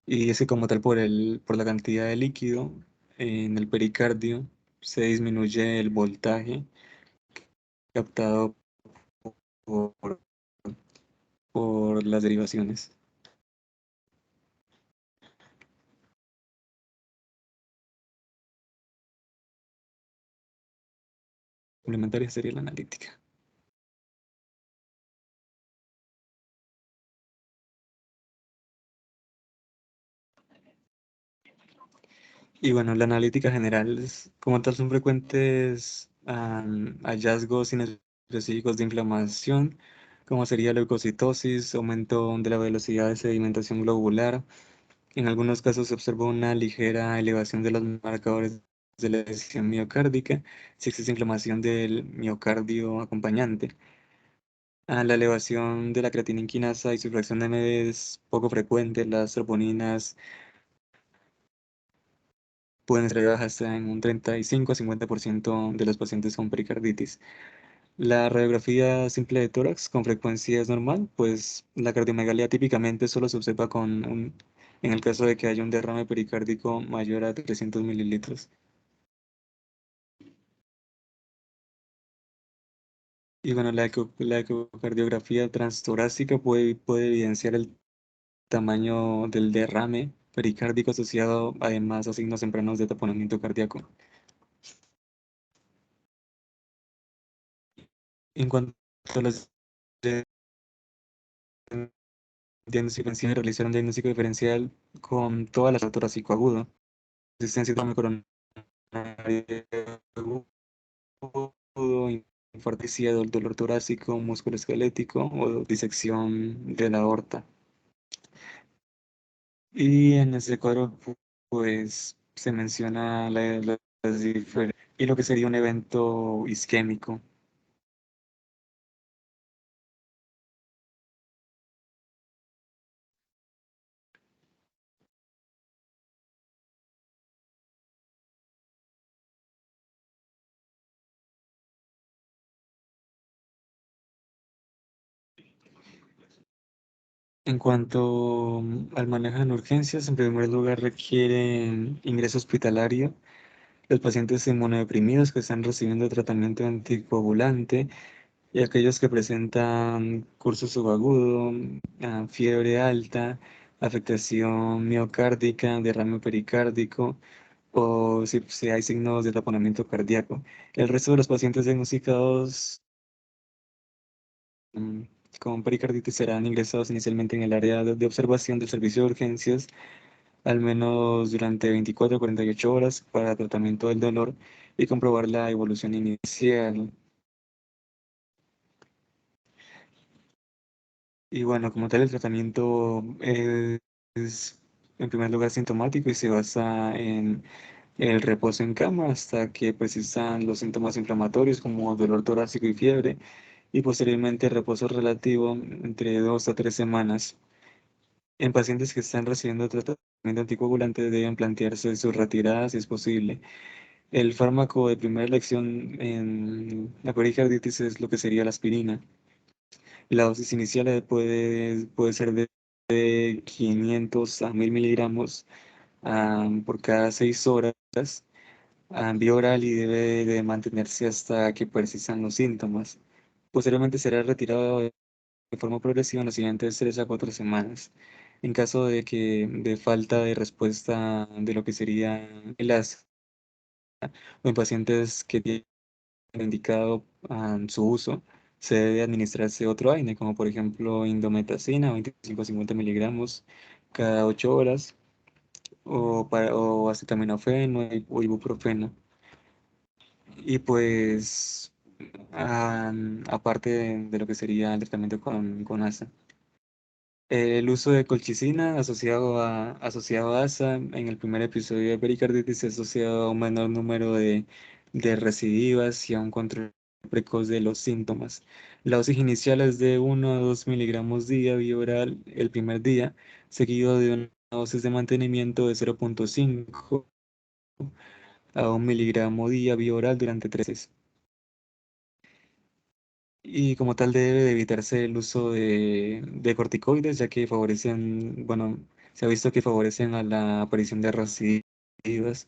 y es que como tal por la cantidad de líquido en el pericardio se disminuye el voltaje captado por, por las derivaciones. Complementaria sería la analítica. Y bueno, la analítica general, como tal, son frecuentes hallazgos inespecíficos de inflamación, como sería leucocitosis, aumento de la velocidad de sedimentación globular. En algunos casos se observa una ligera elevación de los marcadores de la lesión miocárdica, si existe inflamación del miocardio acompañante. La elevación de la creatina quinasa y su fracción de M es poco frecuente. Las troponinas pueden ser bajas hasta en un 35 a 50% de los pacientes con pericarditis. La radiografía simple de tórax con frecuencia es normal, pues la cardiomegalia típicamente solo se observa en el caso de que haya un derrame pericárdico mayor a 300 mililitros. Y bueno, la ecocardiografía transtorácica puede evidenciar el tamaño del derrame pericárdico asociado además a signos tempranos de taponamiento cardíaco. En cuanto a los diagnóstico diferencial, realizar un diagnóstico diferencial con todas las torácico agudo, existencia de síndrome coronario agudo, infarticia del dolor torácico, músculo esquelético o disección de la aorta. Y en ese cuadro, pues, se menciona las diferencias y lo que sería un evento isquémico. En cuanto al manejo en urgencias, en primer lugar requieren ingreso hospitalario los pacientes inmunodeprimidos que están recibiendo tratamiento anticoagulante y aquellos que presentan curso subagudo, fiebre alta, afectación miocárdica, derrame pericárdico o si hay signos de taponamiento cardíaco. El resto de los pacientes diagnosticados mm, con pericarditis serán ingresados inicialmente en el área de observación del servicio de urgencias al menos durante 24 a 48 horas para tratamiento del dolor y comprobar la evolución inicial. Y bueno, como tal, el tratamiento es en primer lugar sintomático y se basa en el reposo en cama hasta que persistan los síntomas inflamatorios como dolor torácico y fiebre y posteriormente reposo relativo entre 2 a 3 semanas. En pacientes que están recibiendo tratamiento anticoagulante deben plantearse su retirada si es posible. El fármaco de primera elección en la pericarditis es lo que sería la aspirina. La dosis inicial puede ser de 500 a 1000 miligramos por cada 6 horas, vía oral y debe de mantenerse hasta que persistan los síntomas. Posteriormente será retirado de forma progresiva en las siguientes 3 a 4 semanas. En caso de falta de respuesta de lo que sería el ácido, o en pacientes que tienen indicado su uso, se debe administrarse otro AINE, como por ejemplo indometacina, 25 a 50 miligramos cada 8 horas, o acetaminofeno o ibuprofeno. Y pues, aparte de lo que sería el tratamiento con ASA. El uso de colchicina asociado a ASA en el primer episodio de pericarditis es asociado a un menor número de recidivas y a un control precoz de los síntomas. La dosis inicial es de 1 a 2 miligramos día vía oral el primer día, seguido de una dosis de mantenimiento de 0,5 a 1 miligramo día vía oral durante 3 meses. Y como tal debe de evitarse el uso de corticoides, ya que favorecen, bueno, se ha visto que favorecen a la aparición de recidivas.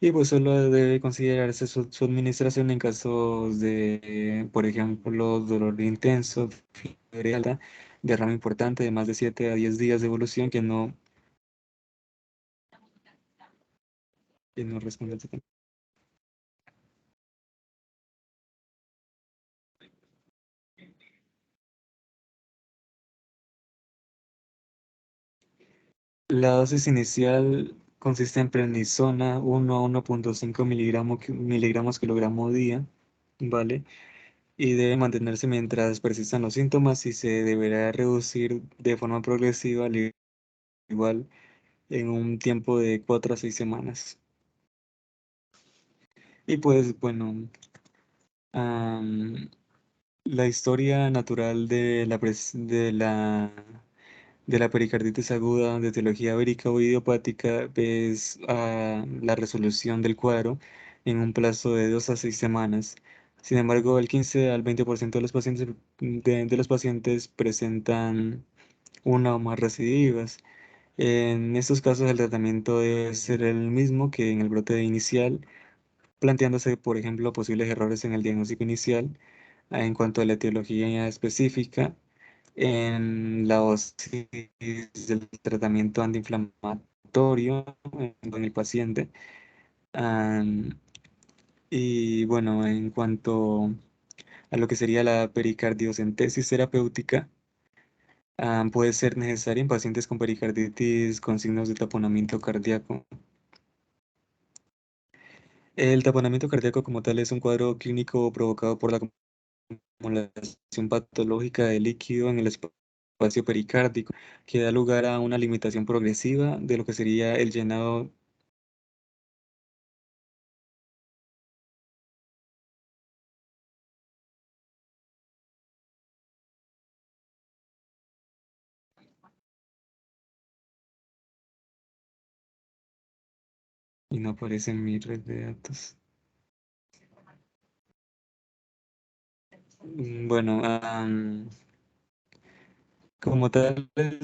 Y pues solo debe considerarse su administración en casos de, por ejemplo, dolor intenso, fiebre alta, derrame importante de más de 7 a 10 días de evolución que no responde al tratamiento. La dosis inicial consiste en prednisona 1 a 1,5 miligramos kilogramo día, ¿vale? Y debe mantenerse mientras persistan los síntomas y se deberá reducir de forma progresiva, al igual en un tiempo de 4 a 6 semanas. Y pues bueno, am, la historia natural de la pericarditis aguda de etiología vírica o idiopática es la resolución del cuadro en un plazo de 2 a 6 semanas. Sin embargo, el 15 al 20% de los pacientes, de los pacientes presentan una o más recidivas. En estos casos, el tratamiento debe ser el mismo que en el brote inicial, planteándose, por ejemplo, posibles errores en el diagnóstico inicial en cuanto a la etiología específica, en la dosis del tratamiento antiinflamatorio con el paciente. Am, y bueno, en cuanto a lo que sería la pericardiocentesis terapéutica, puede ser necesaria en pacientes con pericarditis con signos de taponamiento cardíaco. El taponamiento cardíaco como tal es un cuadro clínico provocado por la acumulación patológica de líquido en el espacio pericárdico, que da lugar a una limitación progresiva de lo que sería el llenado. Y no aparece en mi red de datos. Bueno, como tal, el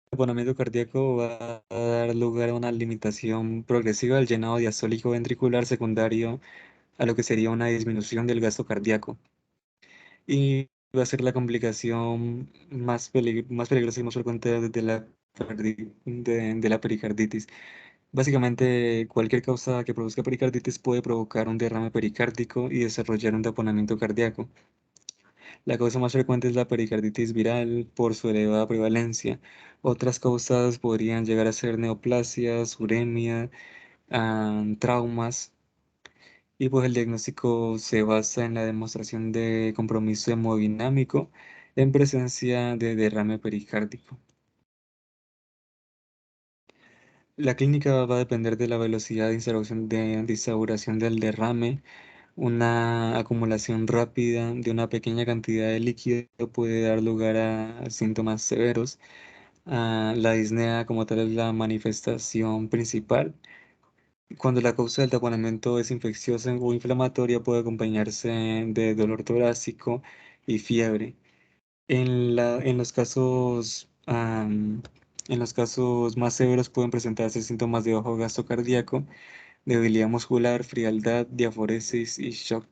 taponamiento cardíaco va a dar lugar a una limitación progresiva del llenado diastólico ventricular secundario a lo que sería una disminución del gasto cardíaco. Y va a ser la complicación más peligrosa y más frecuente de la pericarditis. Básicamente, cualquier causa que produzca pericarditis puede provocar un derrame pericárdico y desarrollar un taponamiento cardíaco. La causa más frecuente es la pericarditis viral por su elevada prevalencia. Otras causas podrían llegar a ser neoplasias, uremia, traumas. Y pues el diagnóstico se basa en la demostración de compromiso hemodinámico en presencia de derrame pericárdico. La clínica va a depender de la velocidad de instauración del derrame. Una acumulación rápida de una pequeña cantidad de líquido puede dar lugar a síntomas severos. La disnea como tal es la manifestación principal. Cuando la causa del taponamiento es infecciosa o inflamatoria, puede acompañarse de dolor torácico y fiebre. En los casos más severos pueden presentarse síntomas de bajo gasto cardíaco, debilidad muscular, frialdad, diaforesis y shock.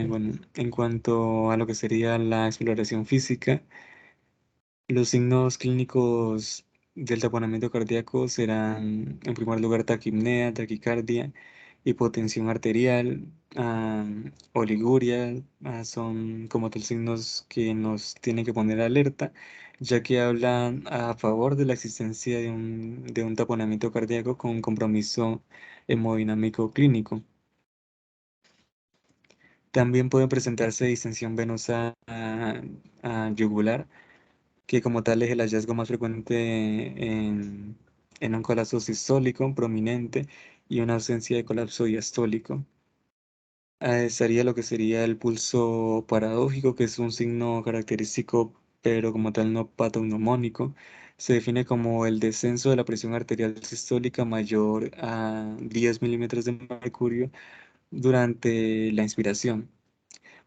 Bueno, en cuanto a lo que sería la exploración física, los signos clínicos del taponamiento cardíaco serán, en primer lugar, taquipnea, taquicardia, hipotensión arterial, oliguria, son como tal signos que nos tienen que poner alerta, ya que hablan a favor de la existencia de un taponamiento cardíaco con compromiso hemodinámico clínico. También puede presentarse distensión venosa yugular, que como tal es el hallazgo más frecuente en un colapso sistólico prominente y una ausencia de colapso diastólico. Estaría lo que sería el pulso paradójico, que es un signo característico, pero como tal no patognomónico. Se define como el descenso de la presión arterial sistólica mayor a 10 milímetros de mercurio durante la inspiración.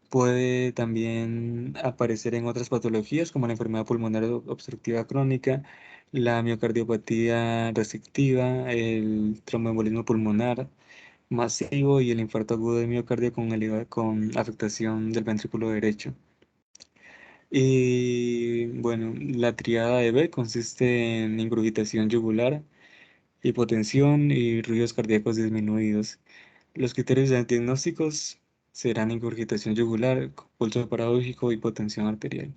Puede también aparecer en otras patologías como la enfermedad pulmonar obstructiva crónica, la miocardiopatía restrictiva, el tromboembolismo pulmonar masivo y el infarto agudo de miocardio con afectación del ventrículo derecho. Y bueno, la triada de B consiste en ingurgitación yugular, hipotensión y ruidos cardíacos disminuidos. Los criterios diagnósticos serán ingurgitación yugular, pulso paradójico, hipotensión arterial.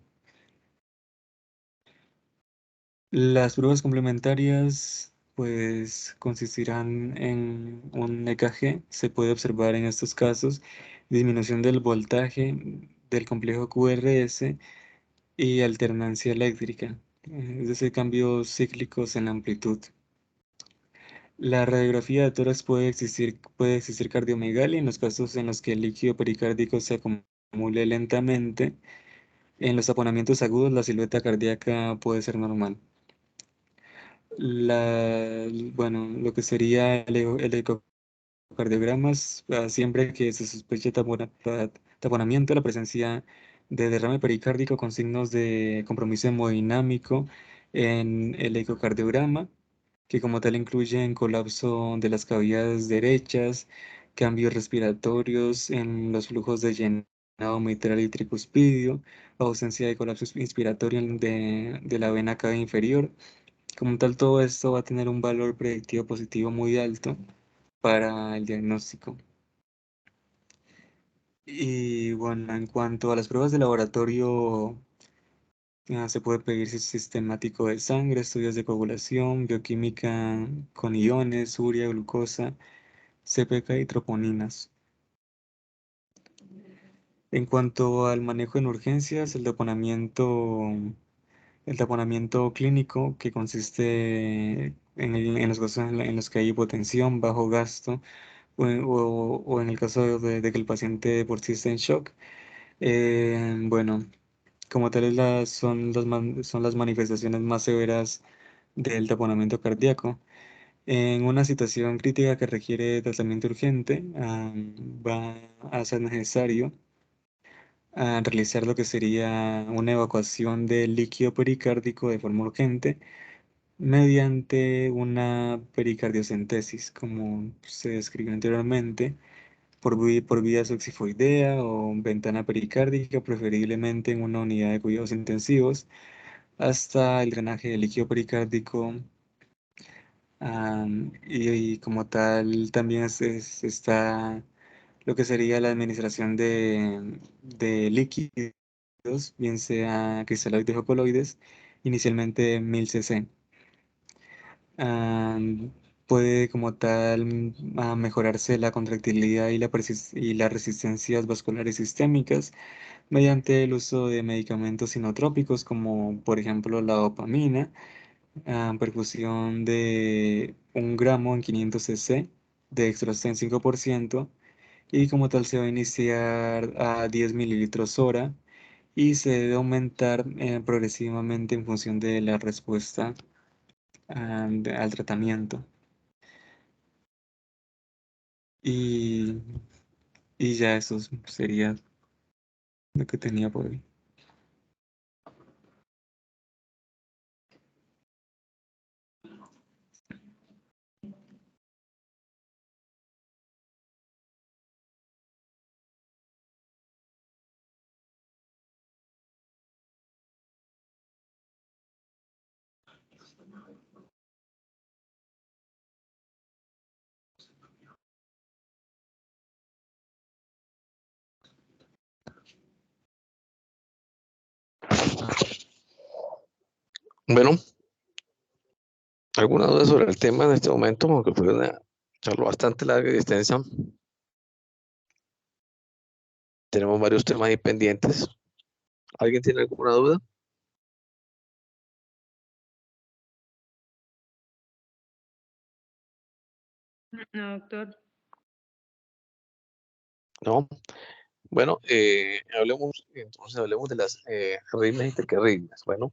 Las pruebas complementarias pues consistirán en un EKG. Se puede observar en estos casos disminución del voltaje del complejo QRS y alternancia eléctrica, es decir, cambios cíclicos en la amplitud. La radiografía de tórax puede existir cardiomegalia en los casos en los que el líquido pericárdico se acumule lentamente. En los taponamientos agudos, la silueta cardíaca puede ser normal. Bueno, lo que sería el ecocardiogramas, siempre que se sospeche taponamiento, la presencia de derrame pericárdico con signos de compromiso hemodinámico en el ecocardiograma, que como tal incluyen colapso de las cavidades derechas, cambios respiratorios en los flujos de llenado mitral y tricuspidio, ausencia de colapso inspiratorio de la vena cava inferior. Como tal, todo esto va a tener un valor predictivo positivo muy alto para el diagnóstico. Y bueno, en cuanto a las pruebas de laboratorio, se puede pedir sistemático de sangre, estudios de coagulación, bioquímica con iones, urea, glucosa, CPK y troponinas. En cuanto al manejo en urgencias, el taponamiento clínico, que consiste en los casos en los que hay hipotensión, bajo gasto, o en el caso de que el paciente por sí esté en shock. Bueno, como tales son las manifestaciones más severas del taponamiento cardíaco. En una situación crítica que requiere tratamiento urgente, va a ser necesario realizar lo que sería una evacuación del líquido pericárdico de forma urgente mediante una pericardiocentesis, como se describió anteriormente, por vía suxifoidea o ventana pericárdica, preferiblemente en una unidad de cuidados intensivos, hasta el drenaje del líquido pericárdico. Y como tal también está lo que sería la administración de líquidos, bien sea cristaloides o coloides, inicialmente 1000 cc. Am, Puede como tal mejorarse la contractilidad y las resistencias vasculares sistémicas mediante el uso de medicamentos inotrópicos como por ejemplo la dopamina, perfusión de 1 gramo en 500 cc de extracción 5%, y como tal se va a iniciar a 10 mililitros hora y se debe aumentar progresivamente en función de la respuesta al tratamiento. Y, y ya eso sería lo que tenía por hoy. Bueno, ¿alguna duda sobre el tema en este momento? Aunque fue una charla bastante larga y extensa. Tenemos varios temas ahí pendientes. ¿Alguien tiene alguna duda? No, doctor. No. Bueno, hablemos de las arritmias y taquiarritmias. Bueno,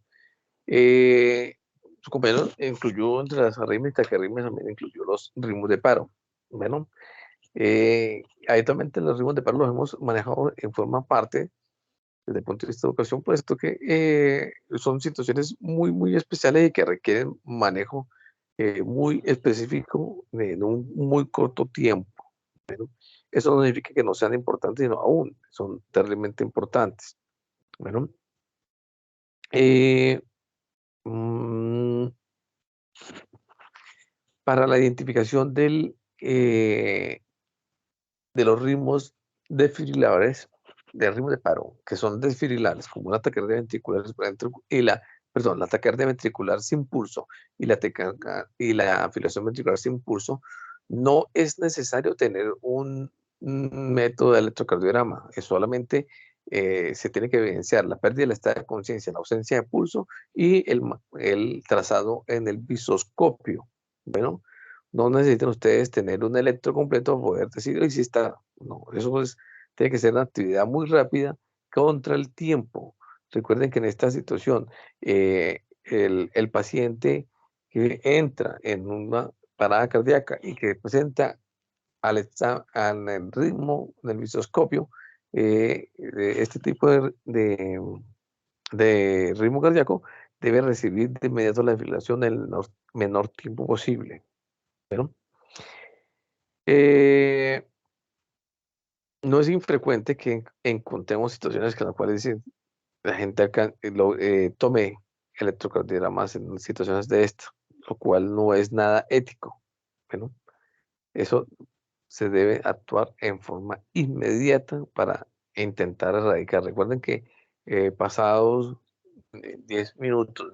su compañero incluyó entre las arritmias y taquiarritmias, también incluyó los ritmos de paro. Bueno, Habitualmente los ritmos de paro los hemos manejado en forma parte desde el punto de vista de educación, puesto que son situaciones muy, muy especiales y que requieren manejo muy específico en un muy corto tiempo. Bueno, eso no significa que no sean importantes, sino aún son terriblemente importantes. Bueno, eh, mm, para la identificación de los ritmos desfibriladores, de ritmos de paro, que son desfibrilables, como una taquicardia ventricular y la taquicardia ventricular sin pulso y y la fibrilación ventricular sin pulso, no es necesario tener un método de electrocardiograma, es solamente se tiene que evidenciar la pérdida del estado de conciencia, la ausencia de pulso y el trazado en el visoscopio. Bueno, no necesitan ustedes tener un electro completo para poder decir, hoy sí está. No, eso tiene que ser una actividad muy rápida contra el tiempo. Recuerden que en esta situación, el paciente que entra en una parada cardíaca y que presenta al el ritmo del visoscopio, este tipo de ritmo cardíaco debe recibir de inmediato la desfibrilación en el menor tiempo posible. ¿Pero? Eh, no es infrecuente que encontremos situaciones en las cuales la gente tome electrocardiogramas en situaciones de esto, lo cual no es nada ético. Bueno, eso se debe actuar en forma inmediata para intentar erradicar. Recuerden que pasados 10 minutos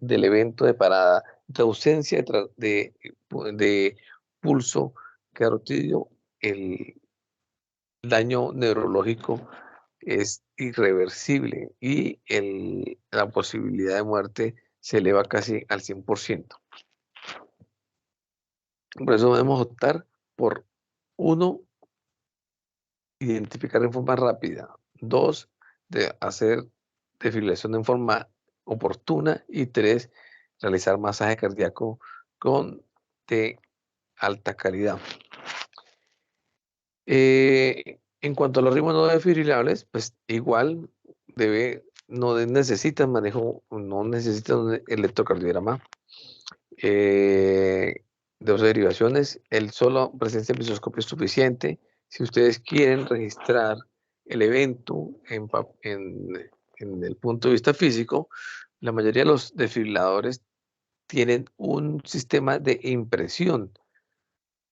del evento de parada, de ausencia de pulso carotidio, el daño neurológico es irreversible y la posibilidad de muerte se eleva casi al 100%. Por eso debemos optar por, uno, identificar en forma rápida; dos, de hacer desfibrilación en forma oportuna; y tres, realizar masaje cardíaco de alta calidad. En cuanto a los ritmos no desfibrilables, pues igual no necesitan manejo, no necesitan un electrocardiograma de dos derivaciones. El solo presencia del visoscopio es suficiente. Si ustedes quieren registrar el evento en el punto de vista físico, la mayoría de los desfibriladores tienen un sistema de impresión,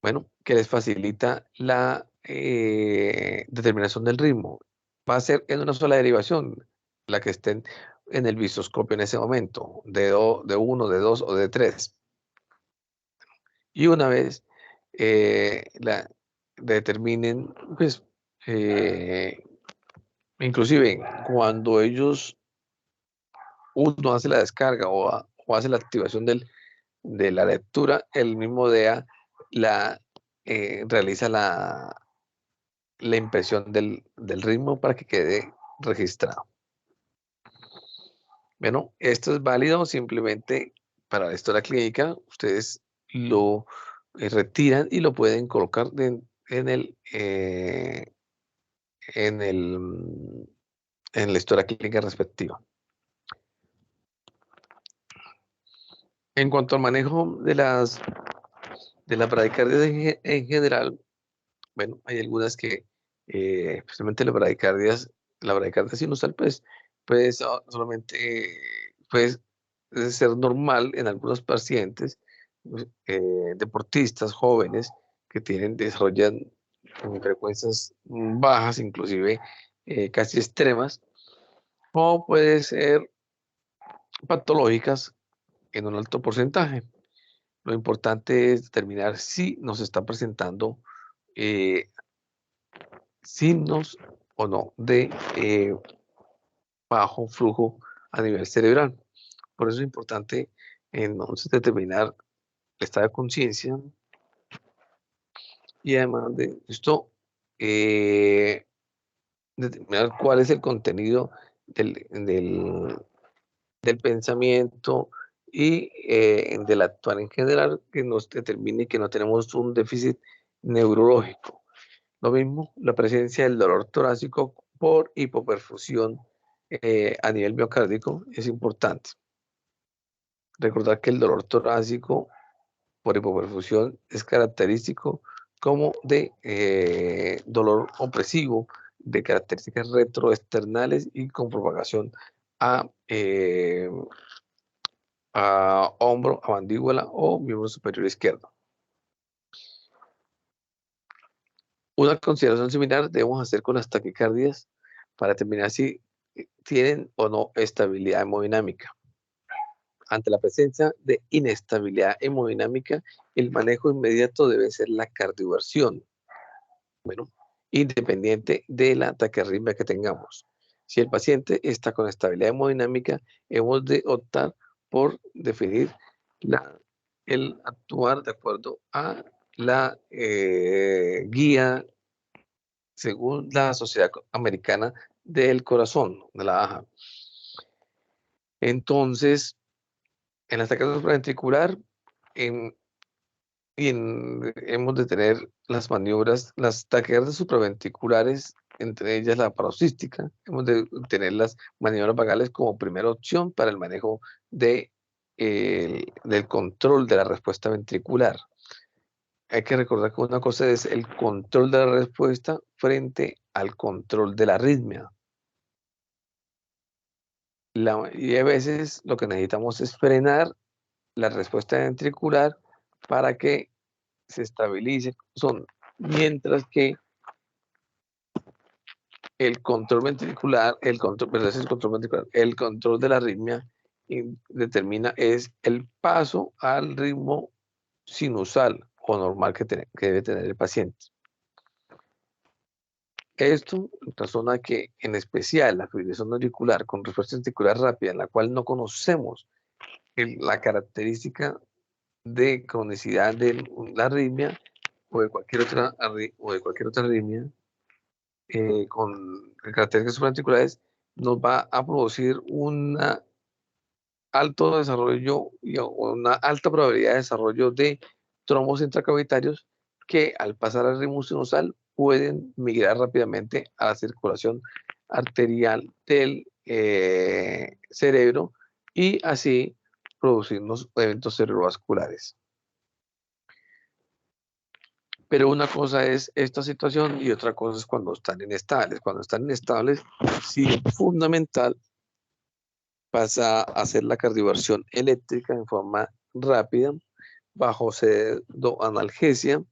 bueno, que les facilita la determinación del ritmo. Va a ser en una sola derivación, la que estén en el visoscopio en ese momento, de 1, de 2 o de 3. Y una vez la determinen, pues, inclusive cuando uno hace la descarga o hace la activación de la lectura, el mismo DEA realiza la impresión del ritmo para que quede registrado. Bueno, esto es válido simplemente para la historia clínica. Ustedes lo retiran y lo pueden colocar en la historia clínica respectiva. En cuanto al manejo de las bradicardias en general, bueno, hay algunas que, especialmente la bradicardia sinusal, pues solamente puede ser normal en algunos pacientes, pues, deportistas jóvenes que desarrollan frecuencias bajas, inclusive casi extremas, o puede ser patológicas en un alto porcentaje. Lo importante es determinar si nos está presentando eh, signos o no de bajo flujo a nivel cerebral. Por eso es importante entonces determinar el estado de conciencia y además de esto, determinar cuál es el contenido del pensamiento y del actuar en general, que nos determine que no tenemos un déficit neurológico. Lo mismo, la presencia del dolor torácico por hipoperfusión a nivel miocárdico es importante. Recordar que el dolor torácico por hipoperfusión es característico como de dolor opresivo, de características retroesternales y con propagación a hombro, a mandíbula o miembro superior izquierdo. Una consideración similar debemos hacer con las taquicardias para determinar si tienen o no estabilidad hemodinámica. Ante la presencia de inestabilidad hemodinámica, el manejo inmediato debe ser la cardioversión, bueno, independiente de la taquiarritmia que tengamos. Si el paciente está con estabilidad hemodinámica, hemos de optar por definir el actuar de acuerdo a la guía según la Sociedad Americana del Corazón, de la AJA. Entonces, en la taquicardia supraventricular, hemos de tener las maniobras, las taquicardias supraventriculares, entre ellas la paroxística, hemos de tener las maniobras vagales como primera opción para el manejo del control de la respuesta ventricular. Hay que recordar que una cosa es el control de la respuesta frente al control de la arritmia. Y a veces lo que necesitamos es frenar la respuesta ventricular para que se estabilice, mientras que el control ventricular, el control de la arritmia determina es el paso al ritmo sinusal o normal que debe tener el paciente. Esto razona que, en especial, la fibrilación auricular con respuesta ventricular rápida, en la cual no conocemos la característica de cronicidad de la arritmia o de cualquier otra arritmia con características supraventriculares, nos va a producir un alto desarrollo y una alta probabilidad de desarrollo de trombos intracavitarios que al pasar al ritmo sinusal pueden migrar rápidamente a la circulación arterial del cerebro y así producirnos eventos cerebrovasculares. Pero una cosa es esta situación y otra cosa es cuando están inestables. Cuando están inestables, sí es fundamental pasa a hacer la cardioversión eléctrica en forma rápida, bajo pseudoanalgesia,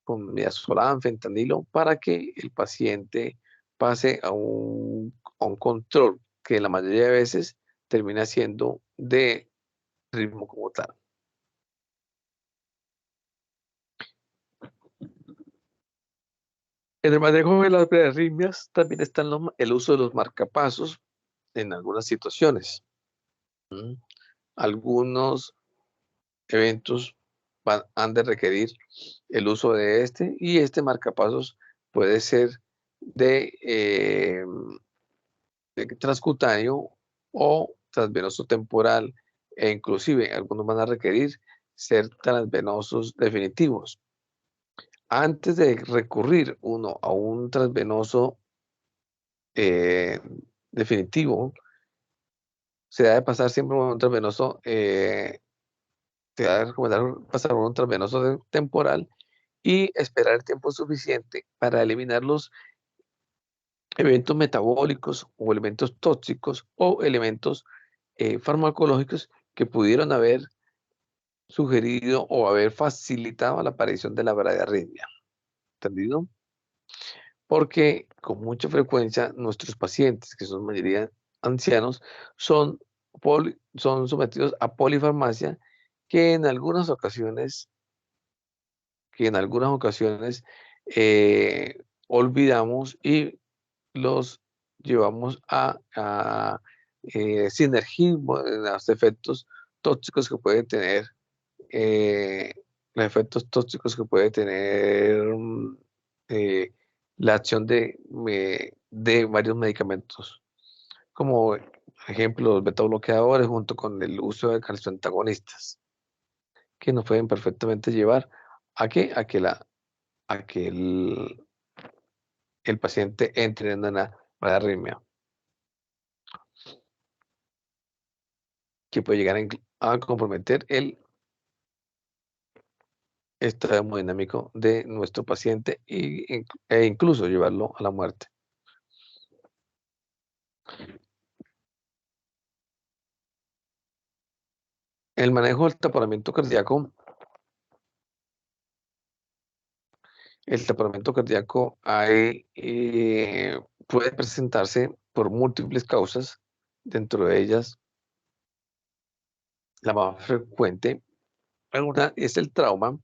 con midazolam, fentanilo, para que el paciente pase a un control que la mayoría de veces termina siendo de ritmo como tal. En el manejo de las prearritmias también está el uso de los marcapasos en algunas situaciones. Algunos eventos han de requerir el uso de este y este marcapasos puede ser de transcutáneo o transvenoso temporal e inclusive algunos van a requerir ser transvenosos definitivos. Antes de recurrir uno a un transvenoso definitivo, se debe pasar siempre por un transvenoso, se debe recomendar pasar por un transvenoso temporal y esperar el tiempo suficiente para eliminar los eventos metabólicos o elementos tóxicos o elementos farmacológicos que pudieron haber sugerido o haber facilitado la aparición de la bradiarritmia. ¿Entendido? Porque con mucha frecuencia nuestros pacientes, que son mayoría ancianos, son sometidos a polifarmacia que en algunas ocasiones olvidamos y los llevamos a sinergismo en los efectos tóxicos que puede tener, la acción de varios medicamentos, como ejemplo los beta bloqueadores junto con el uso de calcioantagonistas, que nos pueden perfectamente llevar a que el paciente entre en una arritmia, que puede llegar a comprometer el estado hemodinámico de nuestro paciente e incluso llevarlo a la muerte. El manejo del taponamiento cardíaco. El taponamiento cardíaco puede presentarse por múltiples causas, dentro de ellas la más frecuente una es el trauma,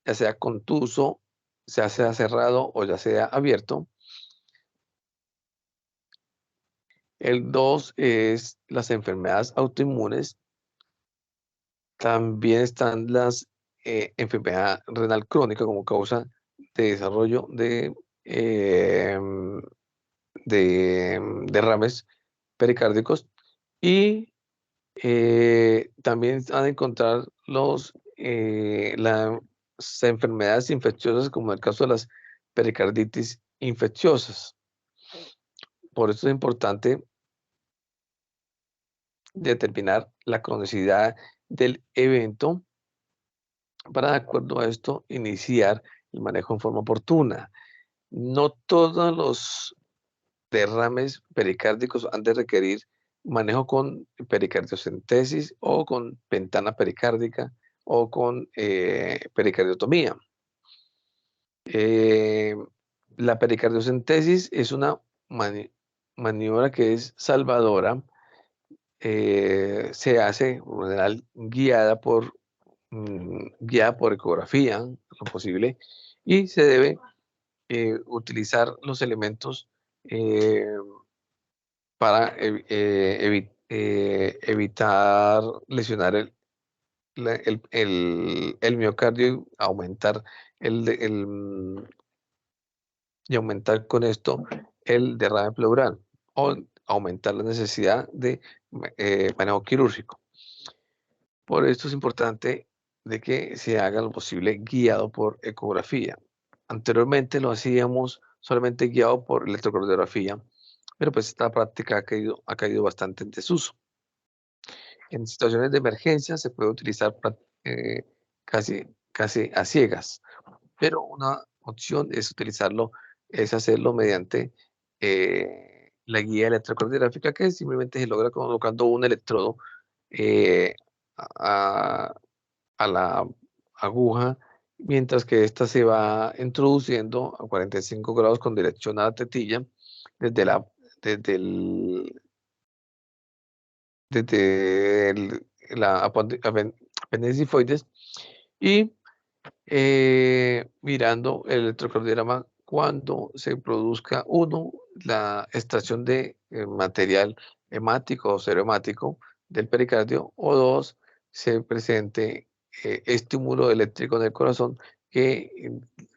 ya sea contuso, ya sea cerrado o ya sea abierto. El 2 es las enfermedades autoinmunes. También están las enfermedad renal crónica como causa de desarrollo de derrames pericárdicos, y también han de encontrar las enfermedades infecciosas, como el caso de las pericarditis infecciosas. Por eso es importante determinar la cronicidad del evento para, de acuerdo a esto, iniciar el manejo en forma oportuna. No todos los derrames pericárdicos han de requerir manejo con pericardiocentesis o con ventana pericárdica o con pericardiotomía. La pericardiocentesis es una maniobra que es salvadora. Se hace en general guiada por ecografía, lo posible, y se debe utilizar los elementos para evitar lesionar el miocardio, y aumentar con esto el derrame pleural, o aumentar la necesidad de manejo quirúrgico. Por esto es importante de que se haga lo posible guiado por ecografía. Anteriormente lo hacíamos solamente guiado por electrocardiografía, pero pues esta práctica ha caído bastante en desuso. En situaciones de emergencia se puede utilizar casi a ciegas, pero una opción es hacerlo mediante la guía electrocardiográfica, que simplemente se logra colocando un electrodo eh, a, a la aguja, mientras que ésta se va introduciendo a 45 grados con dirección a la tetilla desde la apéndice sifoides, y mirando el electrocardiograma cuando se produzca, la extracción de material hemático o cereohemático del pericardio, o 2, se presente estímulo eléctrico en el corazón que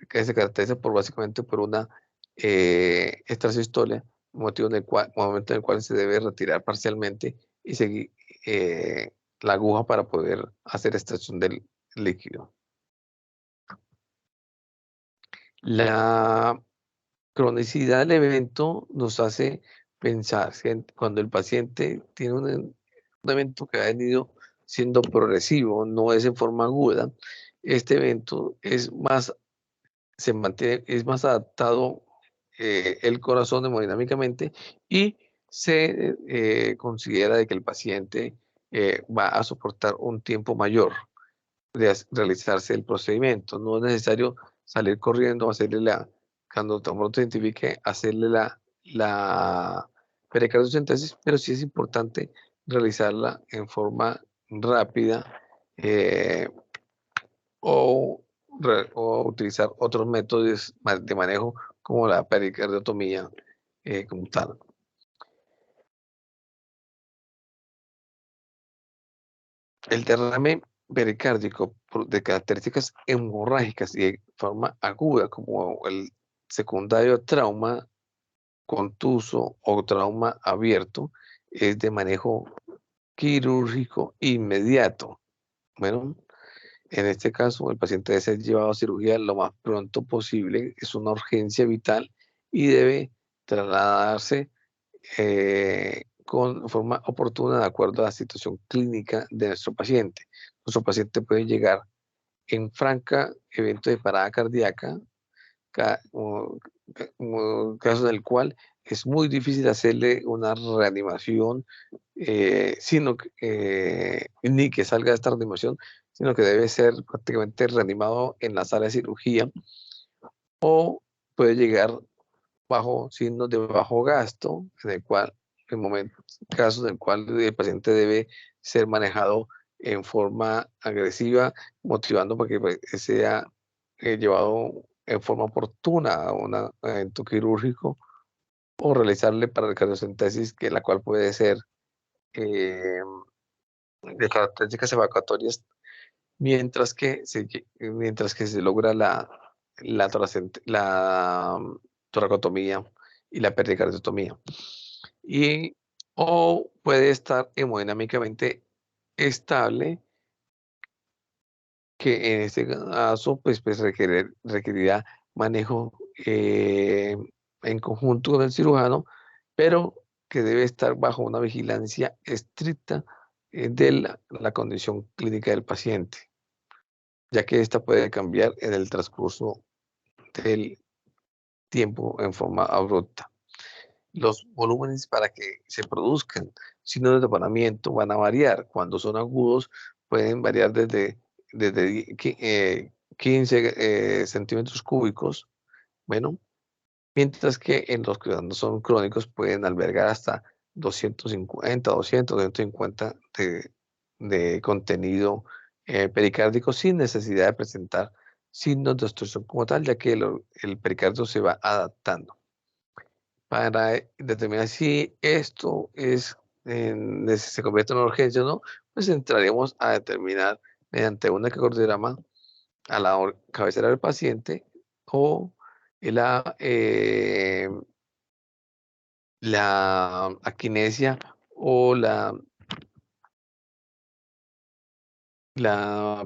se caracteriza básicamente por una extrasistolia, momento en el cual se debe retirar parcialmente y seguir la aguja para poder hacer extracción del líquido. La cronicidad del evento nos hace pensar cuando el paciente tiene un evento que ha venido siendo progresivo, no es en forma aguda. Este evento es más adaptado el corazón hemodinámicamente, y se considera de que el paciente va a soportar un tiempo mayor de realizarse el procedimiento. No es necesario salir corriendo, cuando tan pronto se identifique, hacerle la pericardiocentesis, pero sí es importante realizarla en forma rápida, eh, o utilizar otros métodos de manejo como la pericardiotomía como tal. El derrame pericárdico de características hemorrágicas y de forma aguda, como el secundario trauma contuso o trauma abierto, es de manejo quirúrgico inmediato. Bueno, En este caso, el paciente debe ser llevado a cirugía lo más pronto posible, es una urgencia vital y debe trasladarse con forma oportuna de acuerdo a la situación clínica de nuestro paciente. Nuestro paciente puede llegar en franca evento de parada cardíaca, caso en el cual es muy difícil hacerle una reanimación, ni que salga de esta reanimación, sino que debe ser prácticamente reanimado en la sala de cirugía, o puede llegar bajo signos de bajo gasto, en el cual, casos en el cual el paciente debe ser manejado en forma agresiva, motivando para que sea llevado en forma oportuna a un evento quirúrgico, o realizarle paracardiocentesis, que la cual puede ser eh, de características evacuatorias, mientras que se logra la toracotomía y la pericardiotomía. O puede estar hemodinámicamente estable, que en este caso pues requerirá manejo en conjunto con el cirujano, pero que debe estar bajo una vigilancia estricta de la condición clínica del paciente, ya que esta puede cambiar en el transcurso del tiempo en forma abrupta. Los volúmenes para que se produzcan signos de taponamiento van a variar. Cuando son agudos, pueden variar desde 15 centímetros cúbicos, bueno, mientras que en los que no son crónicos pueden albergar hasta 250, 200, 250 de contenido pericárdico, sin necesidad de presentar signos de obstrucción como tal, ya que el pericardio se va adaptando. Para determinar si esto se convierte en una urgencia o no, pues entraremos a determinar mediante un ecocardiograma a la cabecera del paciente, o la aquinesia, o la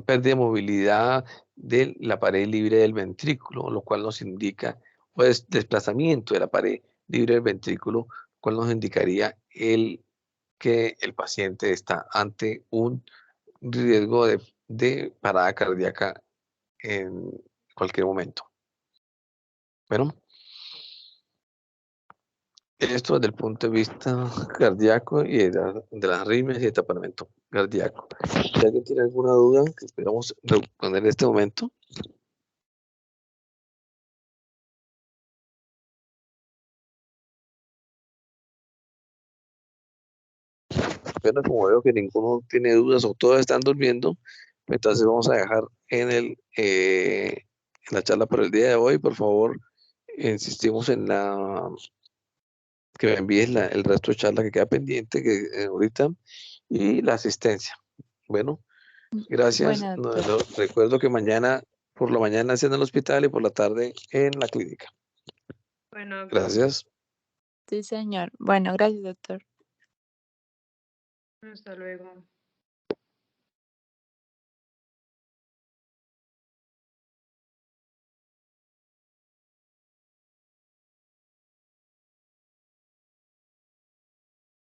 pérdida de movilidad de la pared libre del ventrículo, lo cual nos indica, pues, desplazamiento de la pared libre del ventrículo, lo cual nos indicaría que el paciente está ante un riesgo de parada cardíaca en cualquier momento. Bueno, esto desde el punto de vista cardíaco y de las arritmias y de taponamiento cardíaco. Si alguien tiene alguna duda que esperamos responder en este momento. Pero como veo que ninguno tiene dudas o todos están durmiendo, entonces vamos a dejar en la charla por el día de hoy. Por favor, insistimos en que me envíes el resto de charla que queda pendiente ahorita, y la asistencia. Bueno, gracias. Bueno, doctor. Recuerdo que por la mañana es en el hospital y por la tarde en la clínica. Bueno, doctor. Gracias. Sí, señor. Bueno, gracias, doctor. Hasta luego.